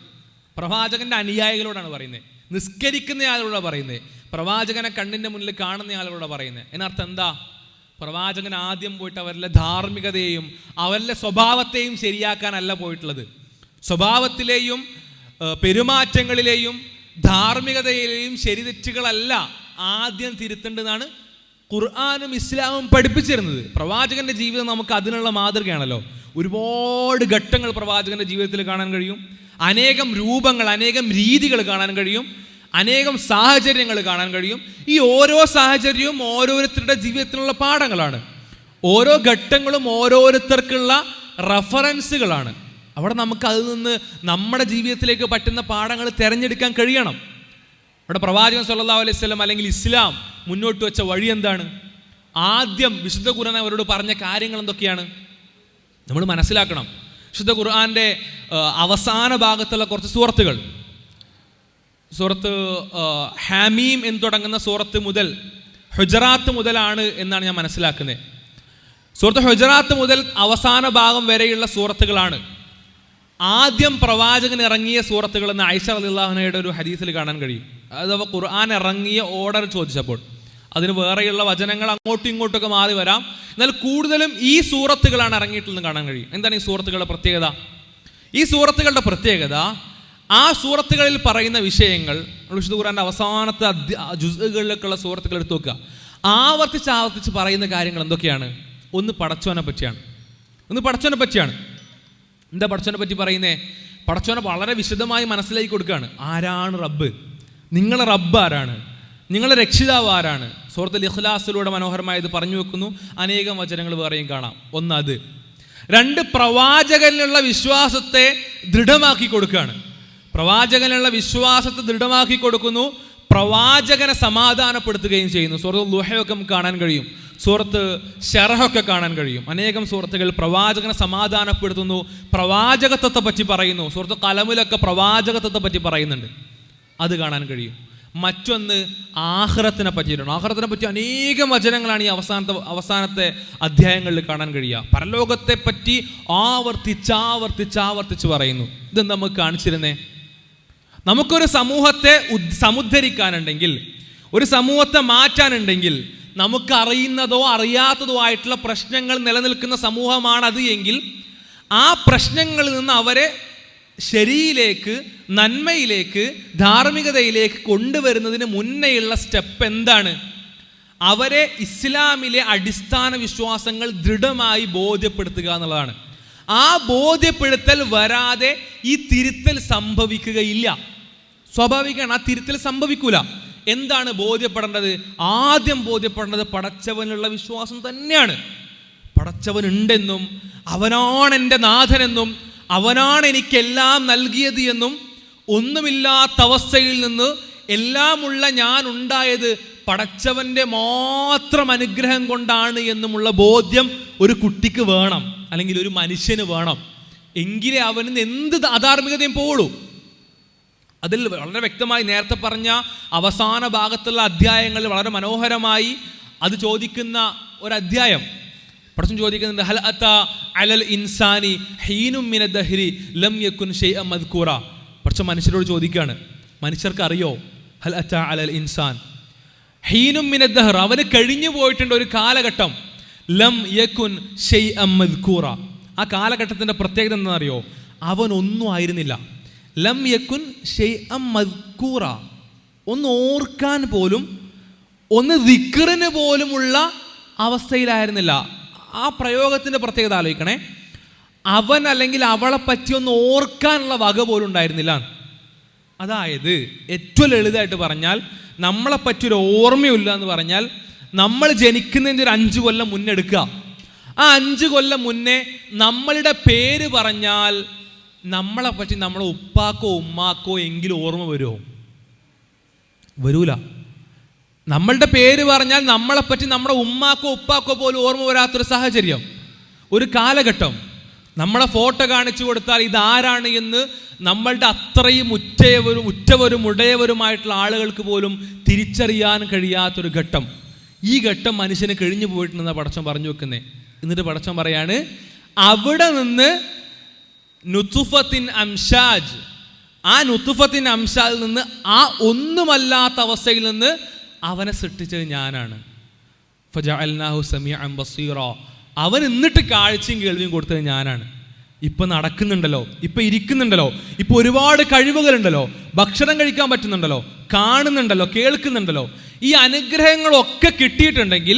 പ്രവാചകന്റെ അനുയായികളോടാണ് പറയുന്നത്. നിസ്കരിക്കുന്ന ആളോടാണ് പറയുന്നത്, പ്രവാചകനെ കണ്ണിന്റെ മുന്നിൽ കാണുന്ന ആളുകളോട് പറയുന്നത്. എന്നർത്ഥം എന്താ? പ്രവാചകൻ ആദ്യം പോയിട്ട് അവരുടെ ധാർമ്മികതയെയും അവരുടെ സ്വഭാവത്തെയും ശരിയാക്കാനല്ല പോയിട്ടുള്ളത്. സ്വഭാവത്തിലെയും പെരുമാറ്റങ്ങളിലെയും ധാർമ്മികതയിലെയും ശരിതെറ്റുകളല്ല ആദ്യം തിരുത്തേണ്ടതാണ് ഖുർആനും ഇസ്ലാമും പഠിപ്പിച്ചിരുന്നത്. പ്രവാചകന്റെ ജീവിതം നമുക്ക് അതിനുള്ള മാതൃകയാണല്ലോ. ഒരുപാട് ഘട്ടങ്ങൾ പ്രവാചകന്റെ ജീവിതത്തിൽ കാണാൻ കഴിയും, അനേകം രൂപങ്ങൾ, അനേകം രീതികൾ കാണാൻ കഴിയും, അനേകം സാഹചര്യങ്ങൾ കാണാൻ കഴിയും. ഈ ഓരോ സാഹചര്യവും ഓരോരുത്തരുടെ ജീവിതത്തിലുള്ള പാഠങ്ങളാണ്. ഓരോ ഘട്ടങ്ങളും ഓരോരുത്തർക്കുള്ള റഫറൻസുകളാണ്. അവിടെ നമുക്ക് അതിൽ നിന്ന് നമ്മുടെ ജീവിതത്തിലേക്ക് പറ്റുന്ന പാഠങ്ങൾ തിരഞ്ഞെടുക്കാൻ കഴിയണം. അവിടെ പ്രവാചകൻ സല്ലല്ലാഹു അലൈഹി വസല്ലം അല്ലെങ്കിൽ ഇസ്ലാം മുന്നോട്ട് വെച്ച വഴി എന്താണ്? ആദ്യം വിശുദ്ധ ഖുർആൻ അവരോട് പറഞ്ഞ കാര്യങ്ങൾ എന്തൊക്കെയാണ് നമ്മൾ മനസ്സിലാക്കണം. വിശുദ്ധ ഖുർആന്റെ അവസാന ഭാഗത്തുള്ള കുറച്ച് സൂറത്തുകൾ, സൂറത്ത് ഹാമീം എന്ന് തുടങ്ങുന്ന സൂറത്ത് മുതൽ ഹുജറാത്ത് മുതലാണ് എന്നാണ് ഞാൻ മനസ്സിലാക്കുന്നത്. സൂറത്ത് ഹുജറാത്ത് മുതൽ അവസാന ഭാഗം വരെയുള്ള സൂറത്തുകളാണ് ആദ്യം പ്രവാചകൻ ഇറങ്ങിയ സൂറത്തുകൾ എന്ന് ആയിഷ റളിയല്ലാഹു അൻഹയുടെ ഒരു ഹദീസിൽ കാണാൻ കഴിയും. അഥവാ ഖുർആൻ ഇറങ്ങിയ ഓർഡർ ചോദിച്ചപ്പോൾ അതിന് വേറെയുള്ള വചനങ്ങൾ അങ്ങോട്ടും ഇങ്ങോട്ടൊക്കെ മാറി വരാം, എന്നാൽ കൂടുതലും ഈ സൂറത്തുകളാണ് ഇറങ്ങിയിട്ടുള്ളതെന്ന് കാണാൻ കഴിയും. എന്താണ് ഈ സൂറത്തുകളുടെ പ്രത്യേകത? ഈ സൂറത്തുകളുടെ പ്രത്യേകത, ആ സൂറത്തുകളിൽ പറയുന്ന വിഷയങ്ങൾ, വിശുദ്ധ ഖുർആന്റെ അവസാനത്തെ ജുസുകളിലേക്കുള്ള സൂറത്തുകൾ എടുത്തു നോക്കുക, ആവർത്തിച്ച് പറയുന്ന കാര്യങ്ങൾ എന്തൊക്കെയാണ്? ഒന്ന് പടച്ചോനെ പറ്റിയാണ്. എന്താ പടച്ചോനെ പറ്റി പറയുന്നേ? പടച്ചോനെ വളരെ വിശദമായി മനസ്സിലാക്കി കൊടുക്കുകയാണ്. ആരാണ് റബ്ബ്? നിങ്ങളെ റബ്ബ് ആരാണ്? നിങ്ങളുടെ രക്ഷിതാവ് ആരാണ്? സൂറത്തുൽ ഇഖ്ലാസിലൂടെ മനോഹരമായി ഇത് പറഞ്ഞു വെക്കുന്നു. അനേകം വചനങ്ങൾ വേറെയും കാണാം. ഒന്ന് അത്. രണ്ട്, പ്രവാചകനിലുള്ള വിശ്വാസത്തെ ദൃഢമാക്കി കൊടുക്കുകയാണ്. പ്രവാചകനിലുള്ള വിശ്വാസത്തെ ദൃഢമാക്കി കൊടുക്കുന്നു, പ്രവാചകനെ സമാധാനപ്പെടുത്തുകയും ചെയ്യുന്നു. സൂറത്തുൽ ളുഹയൊക്കെ നമുക്ക് കാണാൻ കഴിയും, സൂറത്ത് ശറഹൊക്കെ കാണാൻ കഴിയും. അനേകം സൂറത്തുകൾ പ്രവാചകനെ സമാധാനപ്പെടുത്തുന്നു, പ്രവാചകത്വത്തെ പറ്റി പറയുന്നു. സൂറത്ത് ഖലമിലൊക്കെ പ്രവാചകത്വത്തെ പറ്റി പറയുന്നുണ്ട്, അത് കാണാൻ കഴിയും. മറ്റൊന്ന് ആഖിറത്തിനെ പറ്റിയിട്ടുണ്ട്. ആഖിറത്തിനെ പറ്റി അനേകം വചനങ്ങളാണ് ഈ അവസാനത്തെ അധ്യായങ്ങളിൽ കാണാൻ കഴിയുക. പരലോകത്തെ പറ്റി ആവർത്തിച്ച് പറയുന്നു. ഇത് നമുക്ക് കാണിച്ചിരുന്നേ, നമുക്കൊരു സമൂഹത്തെ സമുദ്ധരിക്കാനുണ്ടെങ്കിൽ, ഒരു സമൂഹത്തെ മാറ്റാനുണ്ടെങ്കിൽ, നമുക്കറിയുന്നതോ അറിയാത്തതോ ആയിട്ടുള്ള പ്രശ്നങ്ങൾ നിലനിൽക്കുന്ന സമൂഹമാണത് എങ്കിൽ ആ പ്രശ്നങ്ങളിൽ നിന്ന് അവരെ ശരിയിലേക്ക്, നന്മയിലേക്ക്, ധാർമ്മികതയിലേക്ക് കൊണ്ടുവരുന്നതിന് മുന്നേയുള്ള സ്റ്റെപ്പ് എന്താണ്? അവരെ ഇസ്ലാമിലെ അടിസ്ഥാന വിശ്വാസങ്ങൾ ദൃഢമായി ബോധ്യപ്പെടുത്തുക എന്നുള്ളതാണ്. ആ ബോധ്യപ്പെടുത്തൽ വരാതെ ഈ തിരുത്തൽ സംഭവിക്കുകയില്ല. സ്വാഭാവികമാണ്, ആ തിരുത്തൽ സംഭവിക്കൂല. എന്താണ് ബോധ്യപ്പെടേണ്ടത്? ആദ്യം ബോധ്യപ്പെടേണ്ടത് പടച്ചവനുള്ള വിശ്വാസം തന്നെയാണ്. പടച്ചവനുണ്ടെന്നും അവനാണ് എൻ്റെ നാഥനെന്നും അവനാണ് എനിക്കെല്ലാം നൽകിയത് എന്നും ഒന്നുമില്ലാത്ത അവസ്ഥയിൽ നിന്ന് എല്ലാമുള്ള ഞാൻ ഉണ്ടായത് പടച്ചവന്റെ മാത്രം അനുഗ്രഹം കൊണ്ടാണ് എന്നുമുള്ള ബോധ്യം ഒരു കുട്ടിക്ക് വേണം, അല്ലെങ്കിൽ ഒരു മനുഷ്യന് വേണം. എങ്കിലേ അവന് എന്ത് അധാർമികതയും പോളൂ. അതിൽ വളരെ വ്യക്തമായി നേരത്തെ പറഞ്ഞ അവസാന ഭാഗത്തുള്ള അധ്യായങ്ങളിൽ വളരെ മനോഹരമായി അത് ചോദിക്കുന്ന ഒരധ്യായം പടച്ചവൻ ചോദിക്കുന്നുണ്ട്, ഹൽ അതാ അലൽ ഇൻസാനി ഹീനും മിന ദഹ്രി ലം യകുൻ ശൈഅൻ മദ്കൂറ. പടച്ചവൻ മനുഷ്യരോട് ചോദിക്കുകയാണ്, മനുഷ്യർക്ക് അറിയോ? ഹൽ അതാ അലൽ ഇൻസാൻ ഹീനും മിന ദഹ്ർ, അവന് കഴിഞ്ഞു പോയിട്ടുണ്ട് ഒരു കാലഘട്ടം, ലം യകുൻ ശൈഅൻ മദ്കൂറ, ആ കാലഘട്ടത്തിൻ്റെ പ്രത്യേകത എന്താണെന്നറിയോ? അവനൊന്നും ആയിരുന്നില്ല. ലം യക്കുൻ ഷൈഅൻ മദ്കൂറ, ഒന്ന് ഓർക്കാൻ പോലും, ഒന്ന് ദിക്റിന് പോലുമുള്ള അവസ്ഥയിലായിരുന്നില്ല. ആ പ്രയോഗത്തിൻ്റെ പ്രത്യേകത ആലോചിക്കണേ. അവൻ അല്ലെങ്കിൽ അവളെ പറ്റി ഒന്ന് ഓർക്കാനുള്ള വക പോലും ഉണ്ടായിരുന്നില്ല. അതായത് ഏറ്റവും ലളിതമായിട്ട് പറഞ്ഞാൽ, നമ്മളെപ്പറ്റി ഒരു ഓർമ്മയില്ല എന്ന് പറഞ്ഞാൽ, നമ്മൾ ജനിക്കുന്നതിൻ്റെ ഒരു 5 കൊല്ലം മുന്നേ എടുക്കുക. ആ 5 കൊല്ലം മുന്നേ നമ്മളുടെ പേര് പറഞ്ഞാൽ നമ്മളെപ്പറ്റി നമ്മളെ ഉപ്പാക്കോ ഉമ്മാക്കോ എങ്കിലും ഓർമ്മ വരുമോ? വരൂല. നമ്മളുടെ പേര് പറഞ്ഞാൽ നമ്മളെപ്പറ്റി നമ്മുടെ ഉമ്മാക്കോ ഉപ്പാക്കോ പോലും ഓർമ്മ വരാത്തൊരു സാഹചര്യം, ഒരു കാലഘട്ടം. നമ്മളെ ഫോട്ടോ കാണിച്ചു കൊടുത്താൽ ഇതാരാണ് എന്ന് നമ്മളുടെ അത്രയും ഉറ്റവരും ഉടയവരുമായിട്ടുള്ള ആളുകൾക്ക് പോലും തിരിച്ചറിയാൻ കഴിയാത്തൊരു ഘട്ടം. ഈ ഘട്ടം മനുഷ്യന് കഴിഞ്ഞു പോയിട്ടുണ്ടെന്നാണ് പടച്ചോൻ പറഞ്ഞു വെക്കുന്നത്. എന്നിട്ട് പടച്ചോൻ പറയാണ്, അവിടെ നിന്ന് നുതുഫത്തിൻ അംഷാജ്, ആ നുതുഫത്തിൻ അംഷാജിൽ നിന്ന്, ആ ഒന്നുമല്ലാത്ത അവസ്ഥയിൽ നിന്ന് അവനെ സൃഷ്ടിച്ചത് ഞാനാണ്. ഫജഅൽനാഹു സമീഅൻ ബസീറ, അവൻ എന്നിട്ട് കാഴ്ചയും കേൾവിയും കൊടുത്തത് ഞാനാണ്. ഇപ്പം നടക്കുന്നുണ്ടല്ലോ, ഇപ്പം ഇരിക്കുന്നുണ്ടല്ലോ, ഇപ്പം ഒരുപാട് കഴിവുകളുണ്ടല്ലോ, ഭക്ഷണം കഴിക്കാൻ പറ്റുന്നുണ്ടല്ലോ, കാണുന്നുണ്ടല്ലോ, കേൾക്കുന്നുണ്ടല്ലോ. ഈ അനുഗ്രഹങ്ങളൊക്കെ കിട്ടിയിട്ടുണ്ടെങ്കിൽ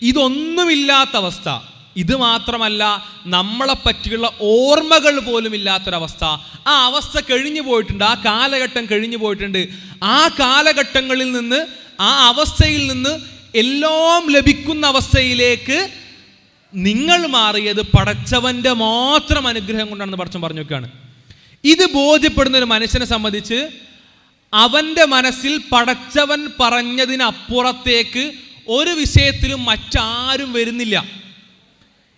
ഇതൊന്നുമില്ലാത്ത അവസ്ഥ. ഇത് മാത്രമല്ല, നമ്മളെ പറ്റിയുള്ള ഓർമ്മകൾ പോലും ഇല്ലാത്തൊരവസ്ഥ. ആ അവസ്ഥ കഴിഞ്ഞു പോയിട്ടുണ്ട്, ആ കാലഘട്ടം കഴിഞ്ഞു പോയിട്ടുണ്ട്. ആ കാലഘട്ടങ്ങളിൽ നിന്ന്, ആ അവസ്ഥയിൽ നിന്ന് എല്ലാം ലഭിക്കുന്ന അവസ്ഥയിലേക്ക് നിങ്ങൾ മാറിയത് പടച്ചവന്റെ മാത്രം അനുഗ്രഹം കൊണ്ടാണെന്ന് പടച്ചവൻ പറഞ്ഞു വെക്കുകയാണ്. ഇത് ബോധ്യപ്പെടുന്ന ഒരു മനുഷ്യനെ സംബന്ധിച്ച് അവന്റെ മനസ്സിൽ പടച്ചവൻ പറഞ്ഞതിനപ്പുറത്തേക്ക് ഒരു വിഷയത്തിലും മറ്റാരും വരുന്നില്ല.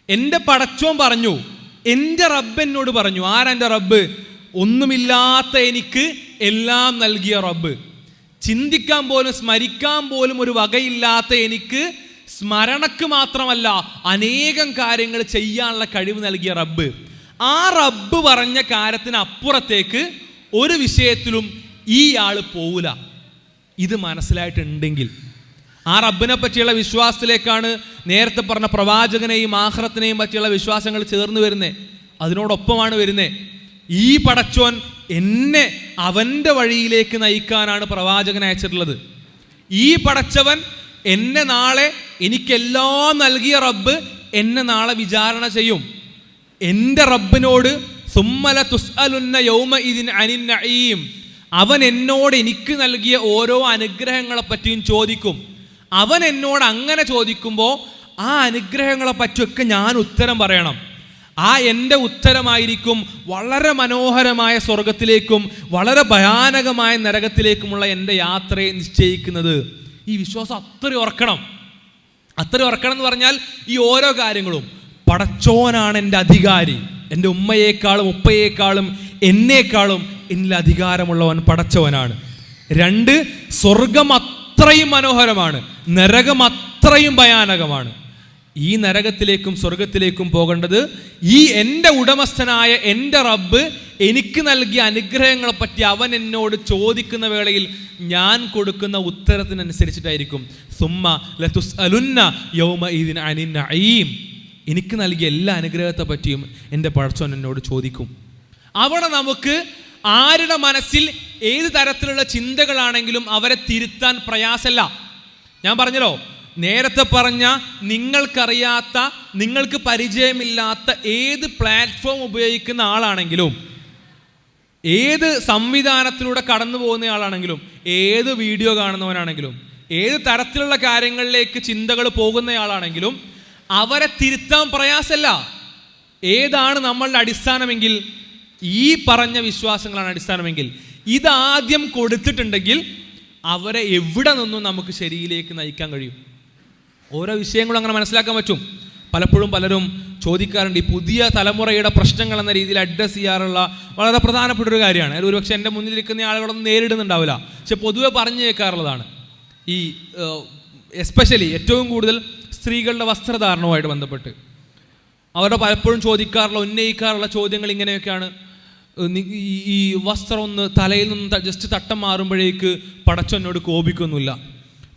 എൻ്റെ പടച്ചോൻ പറഞ്ഞു, എൻ്റെ റബ്ബ് എന്നോട് പറഞ്ഞു. ആരെൻ്റെ റബ്ബ്? ഒന്നുമില്ലാത്ത എനിക്ക് എല്ലാം നൽകിയ റബ്ബ്. ചിന്തിക്കാൻ പോലും സ്മരിക്കാൻ പോലും ഒരു വകയില്ലാത്ത എനിക്ക് സ്മരണക്ക് മാത്രമല്ല അനേകം കാര്യങ്ങൾ ചെയ്യാനുള്ള കഴിവ് നൽകിയ റബ്ബ്. ആ റബ്ബ് പറഞ്ഞ കാര്യത്തിന് അപ്പുറത്തേക്ക് ഒരു വിഷയത്തിലും ഈ ആള് പോവില്ല. ഇത് മനസ്സിലായിട്ടുണ്ടെങ്കിൽ ആ റബ്ബിനെ പറ്റിയുള്ള വിശ്വാസത്തിലേക്കാണ് നേരത്തെ പറഞ്ഞ പ്രവാചകനെയും ആഖിറത്തിനെയും പറ്റിയുള്ള വിശ്വാസങ്ങൾ ചേർന്ന് വരുന്നേ. അതിനോടൊപ്പമാണ് വരുന്നേ. ഈ പടച്ചോൻ എന്നെ അവൻ്റെ വഴിയിലേക്ക് നയിക്കാനാണ് പ്രവാചകനെ അയച്ചിട്ടുള്ളത്. ഈ പടച്ചവൻ എന്നെ നാളെ, എനിക്കെല്ലാം നൽകിയ റബ്ബ് എന്നെ നാളെ വിചാരണ ചെയ്യും. എൻ്റെ റബ്ബിനോട് സുമ്മല തുസ്അലുന്ന യൗമഇദിൻ അനിൻ നഈം, അവൻ എന്നോട് എനിക്ക് നൽകിയ ഓരോ അനുഗ്രഹങ്ങളെ പറ്റിയും ചോദിക്കും. അവൻ എന്നോട് അങ്ങനെ ചോദിക്കുമ്പോൾ ആ അനുഗ്രഹങ്ങളെ പറ്റിയൊക്കെ ഞാൻ ഉത്തരം പറയണം. ആ എൻ്റെ ഉത്തരമായിരിക്കും വളരെ മനോഹരമായ സ്വർഗത്തിലേക്കും വളരെ ഭയാനകമായ നരകത്തിലേക്കുമുള്ള എൻ്റെ യാത്രയെ നിശ്ചയിക്കുന്നത്. ഈ വിശ്വാസം അത്രയും ഓർക്കണം. അത്രയും ഓർക്കണം എന്ന് പറഞ്ഞാൽ ഈ ഓരോ കാര്യങ്ങളും പടച്ചോനാണ് എൻ്റെ അധികാരി. എൻ്റെ ഉമ്മയേക്കാളും ഉപ്പയേക്കാളും എന്നേക്കാളും എന്നിൽ അധികാരമുള്ളവൻ പടച്ചവനാണ്. 2, സ്വർഗം അത്രയും മനോഹരമാണ്, നരകം അത്രയും ഭയാനകമാണ്. ഈ നരകത്തിലേക്കും സ്വർഗത്തിലേക്കും പോകേണ്ടത് ഈ എൻ്റെ ഉടമസ്ഥനായ എൻ്റെ റബ്ബ് എനിക്ക് നൽകിയ അനുഗ്രഹങ്ങളെ പറ്റി അവൻ എന്നോട് ചോദിക്കുന്ന വേളയിൽ ഞാൻ കൊടുക്കുന്ന ഉത്തരത്തിനനുസരിച്ചിട്ടായിരിക്കും. സുമ്മ ലതുസ്അലുന്ന യൗമഇദിൻ അനിൻ നഈം, എനിക്ക് നൽകിയ എല്ലാ അനുഗ്രഹത്തെ പറ്റിയും എൻ്റെ പടച്ചോൻ എന്നോട് ചോദിക്കും. അവിടെ നമുക്ക് ആരുടെ മനസ്സിൽ ഏത് തരത്തിലുള്ള ചിന്തകളാണെങ്കിലും അവരെ തിരുത്താൻ പ്രയാസമല്ല. ഞാൻ പറഞ്ഞല്ലോ, നേരത്തെ പറഞ്ഞ നിങ്ങൾക്കറിയാത്ത, നിങ്ങൾക്ക് പരിചയമില്ലാത്ത ഏത് പ്ലാറ്റ്ഫോം ഉപയോഗിക്കുന്ന ആളാണെങ്കിലും, ഏത് സംവിധാനത്തിലൂടെ കടന്നു പോകുന്ന ആളാണെങ്കിലും, ഏത് വീഡിയോ കാണുന്നവനാണെങ്കിലും, ഏത് തരത്തിലുള്ള കാര്യങ്ങളിലേക്ക് ചിന്തകൾ പോകുന്നയാളാണെങ്കിലും അവരെ തിരുത്താൻ പ്രയാസമല്ല. ഏതാണ് നമ്മളുടെ അടിസ്ഥാനമെങ്കിൽ ഈ പറഞ്ഞ വിശ്വാസങ്ങളാണ് അടിസ്ഥാനമെങ്കിൽ ഇതാദ്യം കൊടുത്തിട്ടുണ്ടെങ്കിൽ അവരെ എവിടെ നിന്നും നമുക്ക് ശരിയിലേക്ക് നയിക്കാൻ കഴിയും. ഓരോ വിഷയങ്ങളും അങ്ങനെ മനസ്സിലാക്കാൻ പറ്റും. പലപ്പോഴും പലരും ചോദിക്കാറുണ്ട്, ഈ പുതിയ തലമുറയുടെ പ്രശ്നങ്ങൾ എന്ന രീതിയിൽ അഡ്രസ്സ് ചെയ്യാറുള്ള വളരെ പ്രധാനപ്പെട്ട ഒരു കാര്യമാണ്. അത് ഒരുപക്ഷെ എൻ്റെ മുന്നിലിരിക്കുന്ന ആളുകളൊന്നും നേരിടുന്നുണ്ടാവില്ല, പക്ഷെ പൊതുവെ പറഞ്ഞു കേൾക്കാറുള്ളതാണ്. ഈ എസ്പെഷ്യലി ഏറ്റവും കൂടുതൽ സ്ത്രീകളുടെ വസ്ത്രധാരണവുമായിട്ട് ബന്ധപ്പെട്ട് അവരുടെ പലപ്പോഴും ഉന്നയിക്കാറുള്ള ചോദ്യങ്ങൾ ഇങ്ങനെയൊക്കെയാണ്. ഈ വസ്ത്രം ഒന്ന് തലയിൽ നിന്ന് ജസ്റ്റ് തട്ടം മാറുമ്പോഴേക്ക് പടച്ചോനോട് കോപിക്കൊന്നുമില്ല,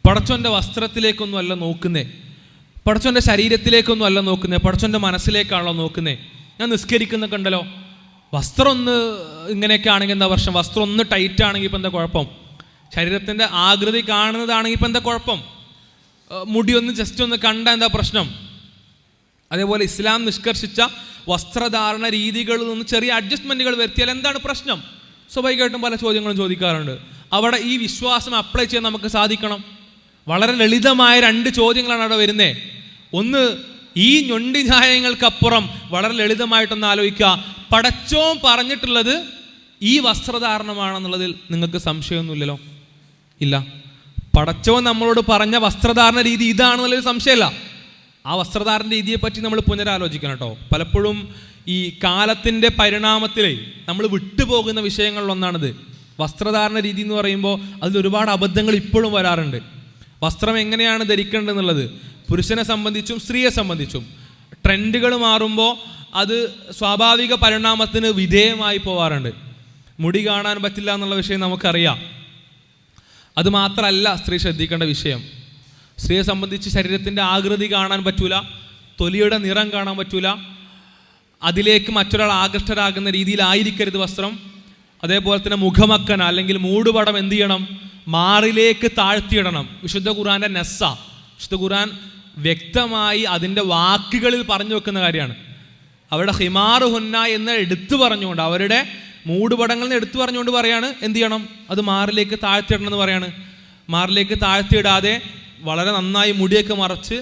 പടച്ചോൻ്റെ വസ്ത്രത്തിലേക്കൊന്നും അല്ല നോക്കുന്നേ, പടച്ചോൻ്റെ ശരീരത്തിലേക്കൊന്നും അല്ല നോക്കുന്നേ, പടച്ചോൻ്റെ മനസ്സിലേക്കാണല്ലോ നോക്കുന്നേ. ഞാൻ നിസ്കരിക്കുന്നൊക്കെ ഉണ്ടല്ലോ, വസ്ത്രം ഒന്ന് ഇങ്ങനെയൊക്കെ ആണെങ്കിൽ എന്താ പ്രശ്നം? വസ്ത്രം ഒന്ന് ടൈറ്റ് ആണെങ്കിൽ ഇപ്പം എന്താ കുഴപ്പം? ശരീരത്തിൻ്റെ ആകൃതി കാണുന്നതാണെങ്കിൽ ഇപ്പം എന്താ കുഴപ്പം? മുടി ഒന്ന് ജസ്റ്റ് ഒന്ന് കണ്ട എന്താ പ്രശ്നം? അതേപോലെ ഇസ്ലാം നിഷ്കർഷിച്ച വസ്ത്രധാരണ രീതികളിൽ നിന്ന് ചെറിയ അഡ്ജസ്റ്റ്മെൻറ്റുകൾ വരുത്തിയാൽ എന്താണ് പ്രശ്നം? സ്വാഭാവികമായിട്ടും പല ചോദ്യങ്ങളും ചോദിക്കാറുണ്ട്. അവിടെ ഈ വിശ്വാസം അപ്ലൈ ചെയ്യാൻ നമുക്ക് സാധിക്കണം. വളരെ ലളിതമായ 2 ചോദ്യങ്ങളാണ് അവിടെ വരുന്നത്. ഒന്ന്, ഈ ഞൊണ്ടി ന്യായങ്ങൾക്കപ്പുറം വളരെ ലളിതമായിട്ടൊന്ന് ആലോചിക്കുക. പടച്ചോൻ പറഞ്ഞിട്ടുള്ളത് ഈ വസ്ത്രധാരണമാണെന്നുള്ളതിൽ നിങ്ങൾക്ക് സംശയമൊന്നുമില്ലല്ലോ? ഇല്ല. പടച്ചോൻ നമ്മളോട് പറഞ്ഞ വസ്ത്രധാരണ രീതി ഇതാണെന്നുള്ളൊരു സംശയമല്ല. ആ വസ്ത്രധാരണ രീതിയെ പറ്റി നമ്മൾ പുനരാലോചിക്കണം കേട്ടോ. പലപ്പോഴും ഈ കാലത്തിൻ്റെ പരിണാമത്തിലേ നമ്മൾ വിട്ടുപോകുന്ന വിഷയങ്ങളിലൊന്നാണിത്. വസ്ത്രധാരണ രീതി എന്ന് പറയുമ്പോൾ അതിൽ ഒരുപാട് അബദ്ധങ്ങൾ ഇപ്പോഴും വരാറുണ്ട്. വസ്ത്രം എങ്ങനെയാണ് ധരിക്കേണ്ടതെന്നുള്ളത് പുരുഷനെ സംബന്ധിച്ചും സ്ത്രീയെ സംബന്ധിച്ചും ട്രെൻഡുകൾ മാറുമ്പോൾ അത് സ്വാഭാവിക പരിണാമത്തിന് വിധേയമായി പോവാറുണ്ട്. മുടി കാണാൻ പറ്റില്ല എന്നുള്ള വിഷയം നമുക്കറിയാം. അതുമാത്രമല്ല സ്ത്രീ ശ്രദ്ധിക്കേണ്ട വിഷയം. സ്ത്രീയെ സംബന്ധിച്ച് ശരീരത്തിൻ്റെ ആകൃതി കാണാൻ പറ്റൂല, തൊലിയുടെ നിറം കാണാൻ പറ്റൂല, അതിലേക്ക് മറ്റൊരാൾ ആകൃഷ്ടരാകുന്ന രീതിയിലായിരിക്കരുത് വസ്ത്രം. അതേപോലെ തന്നെ മുഖമക്കന അല്ലെങ്കിൽ മൂടുപടം എന്ത് ചെയ്യണം? മാറിലേക്ക് താഴ്ത്തിയിടണം. വിശുദ്ധ ഖുർആൻ്റെ നസ്സ, വിശുദ്ധ ഖുർആൻ വ്യക്തമായി അതിൻ്റെ വാക്കുകളിൽ പറഞ്ഞു വെക്കുന്ന കാര്യമാണ്. അവരുടെ ഹിമാറു ഹുന്ന എന്ന് എടുത്തു പറഞ്ഞുകൊണ്ട്, അവരുടെ മൂടുപടങ്ങളിൽ നിന്ന് എടുത്തു പറഞ്ഞുകൊണ്ട് പറയാണ് എന്ത് ചെയ്യണം? അത് മാറിലേക്ക് താഴ്ത്തിയിടണം എന്ന് പറയാണ്. മാറിലേക്ക് താഴ്ത്തിയിടാതെ വളരെ നന്നായി മുടിയൊക്കെ മറച്ച്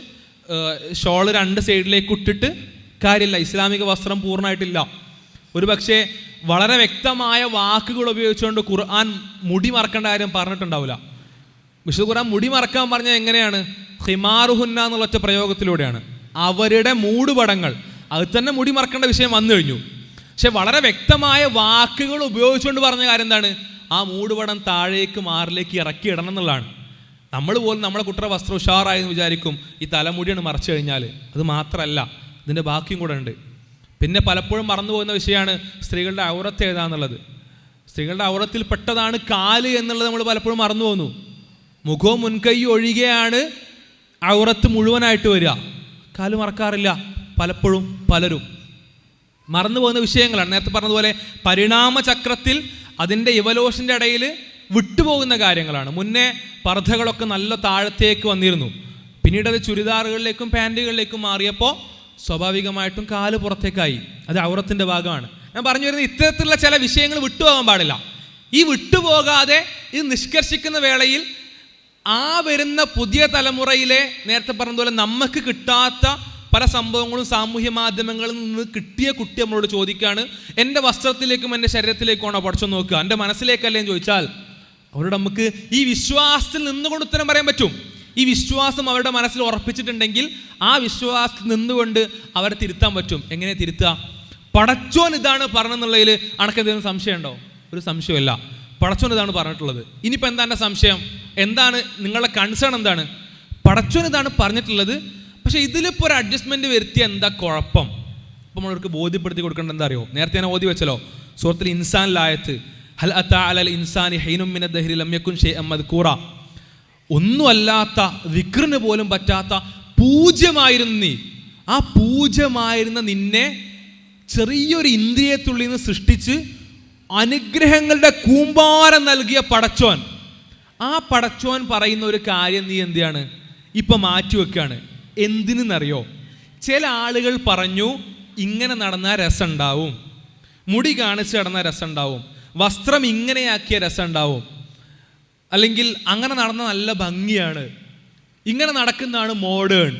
ഷോള് 2 സൈഡിലേക്ക് ഇട്ടിട്ട് കാര്യമില്ല. ഇസ്ലാമിക വസ്ത്രം പൂർണ്ണമായിട്ടില്ല. ഒരു പക്ഷേ വളരെ വ്യക്തമായ വാക്കുകൾ ഉപയോഗിച്ചുകൊണ്ട് ഖുർആൻ മുടി മറക്കേണ്ട കാര്യം പറഞ്ഞിട്ടുണ്ടാവില്ല. വിശുദ്ധ ഖുർആൻ മുടി മറക്കാൻ പറഞ്ഞാൽ എങ്ങനെയാണ്? ഹിമാറുഹുന്ന എന്നുള്ള ഒറ്റ പ്രയോഗത്തിലൂടെയാണ്. അവരുടെ മൂടുപടങ്ങൾ, അത് തന്നെ മുടി മറക്കേണ്ട വിഷയം വന്നു കഴിഞ്ഞു. പക്ഷെ വളരെ വ്യക്തമായ വാക്കുകൾ ഉപയോഗിച്ചുകൊണ്ട് പറഞ്ഞ കാര്യം എന്താണ്? ആ മൂടുപടം താഴേക്ക് മാറിലേക്ക് ഇറക്കിയിടണം എന്നുള്ളതാണ്. നമ്മൾ പോലും നമ്മളെ കുട്ടിയുടെ വസ്ത്രം ഉഷാറായി എന്ന് വിചാരിക്കും, ഈ തലമുടിയാണ് മറച്ചു കഴിഞ്ഞാൽ. അത് മാത്രമല്ല, ഇതിൻ്റെ ബാക്കിയും കൂടെ ഉണ്ട്. പിന്നെ പലപ്പോഴും മറന്നു പോകുന്ന വിഷയമാണ് സ്ത്രീകളുടെ ഔറത്ത് ഏതാന്നുള്ളത്. സ്ത്രീകളുടെ ഔറത്തിൽ പെട്ടതാണ് കാല് എന്നുള്ളത് നമ്മൾ പലപ്പോഴും മറന്നു പോകുന്നു. മുഖവും മുൻകൈയും ഒഴികെയാണ് ഔറത്ത് മുഴുവനായിട്ട് വരിക. കാല് മറക്കാറില്ല പലപ്പോഴും. പലരും മറന്നു പോകുന്ന വിഷയങ്ങളാണ്. നേരത്തെ പറഞ്ഞതുപോലെ പരിണാമ ചക്രത്തിൽ അതിൻ്റെ ഇവല്യൂഷൻ്റെ ഇടയിൽ വിട്ടുപോകുന്ന കാര്യങ്ങളാണ്. മുന്നേ പർദ്ദകളൊക്കെ നല്ല താഴത്തേക്ക് വന്നിരുന്നു. പിന്നീട് അത് ചുരിദാറുകളിലേക്കും പാൻറ്റുകളിലേക്കും മാറിയപ്പോൾ സ്വാഭാവികമായിട്ടും കാല് പുറത്തേക്കായി. അത് ഔറത്തിൻ്റെ ഭാഗമാണ്. ഞാൻ പറഞ്ഞു വരുന്നത് ഇത്തരത്തിലുള്ള ചില വിഷയങ്ങൾ വിട്ടുപോകാൻ പാടില്ല. ഈ വിട്ടുപോകാതെ ഇത് നിഷ്കർഷിക്കുന്ന വേളയിൽ ആ വരുന്ന പുതിയ തലമുറയിലെ നേരത്തെ പറഞ്ഞതുപോലെ നമുക്ക് കിട്ടാത്ത പല സംഭവങ്ങളും സാമൂഹ്യ മാധ്യമങ്ങളിൽ നിന്ന് കിട്ടിയ കുട്ടി നമ്മളോട് ചോദിക്കുകയാണ്, എൻ്റെ വസ്ത്രത്തിലേക്കും എൻ്റെ ശരീരത്തിലേക്കുമാണോ പഠിച്ചു നോക്കുക, എൻ്റെ മനസ്സിലേക്കല്ലേ എന്ന് ചോദിച്ചാൽ അവരോട് നമുക്ക് ഈ വിശ്വാസത്തിൽ നിന്നുകൊണ്ട് ഉത്തരം പറയാൻ പറ്റും. ഈ വിശ്വാസം അവരുടെ മനസ്സിൽ ഉറപ്പിച്ചിട്ടുണ്ടെങ്കിൽ ആ വിശ്വാസത്തിൽ നിന്നുകൊണ്ട് അവരെ തിരുത്താൻ പറ്റും. എങ്ങനെ തിരുത്തുക? പടച്ചോൻ ഇതാണ് പറഞ്ഞെന്നുള്ളതിൽ അണക്കെന്തെങ്കിലും സംശയമുണ്ടോ? ഒരു സംശയമില്ല. പടച്ചോൻ ഇതാണ് പറഞ്ഞിട്ടുള്ളത്. ഇനിയിപ്പോൾ എന്താ എൻ്റെ സംശയം? എന്താണ് നിങ്ങളുടെ കൺസേൺ? എന്താണ്? പടച്ചോൻ ഇതാണ് പറഞ്ഞിട്ടുള്ളത്, പക്ഷേ ഇതിലിപ്പോൾ ഒരു അഡ്ജസ്റ്റ്മെൻറ്റ് വരുത്തിയ എന്താ കുഴപ്പം? അപ്പോൾ നമ്മളവർക്ക് ബോധ്യപ്പെടുത്തി കൊടുക്കേണ്ടത് എന്താ അറിയോ? നേരത്തെ ഞാൻ ഓതി വെച്ചല്ലോ സൂറത്തുൽ ഇൻസാനിലായത്ത്, ഹൽ അതാ അലൽ ഇൻസാനി ഹൈനും മിന ദഹ്രി ലം യകുൻ ഷൈഅൻ മദ്കൂറ. ഒന്നുമല്ലാത്ത, വിക്റിന് പോലും പറ്റാത്ത പൂജ്യമായിരുന്നു നീ. ആ പൂജ്യമായിരുന്ന നിന്നെ ചെറിയൊരു ഇന്ദ്രിയത്തുള്ളിൽ നിന്ന് സൃഷ്ടിച്ച് അനുഗ്രഹങ്ങളുടെ കൂമ്പാരം നൽകിയ പടച്ചോൻ, ആ പടച്ചോൻ പറയുന്ന ഒരു കാര്യം നീ എന്തിനാണ് ഇപ്പം മാറ്റിവെക്കുകയാണ്? എന്തിനെന്നറിയോ? ചില ആളുകൾ പറഞ്ഞു ഇങ്ങനെ നടന്നാൽ രസമുണ്ടാവും, മുടി കാണിച്ച് നടന്നാൽ രസമുണ്ടാവും, വസ്ത്രം ഇങ്ങനെയാക്കിയ രസമുണ്ടാവും, അല്ലെങ്കിൽ അങ്ങനെ നടന്ന നല്ല ഭംഗിയാണ്, ഇങ്ങനെ നടക്കുന്നതാണ് മോഡേൺ,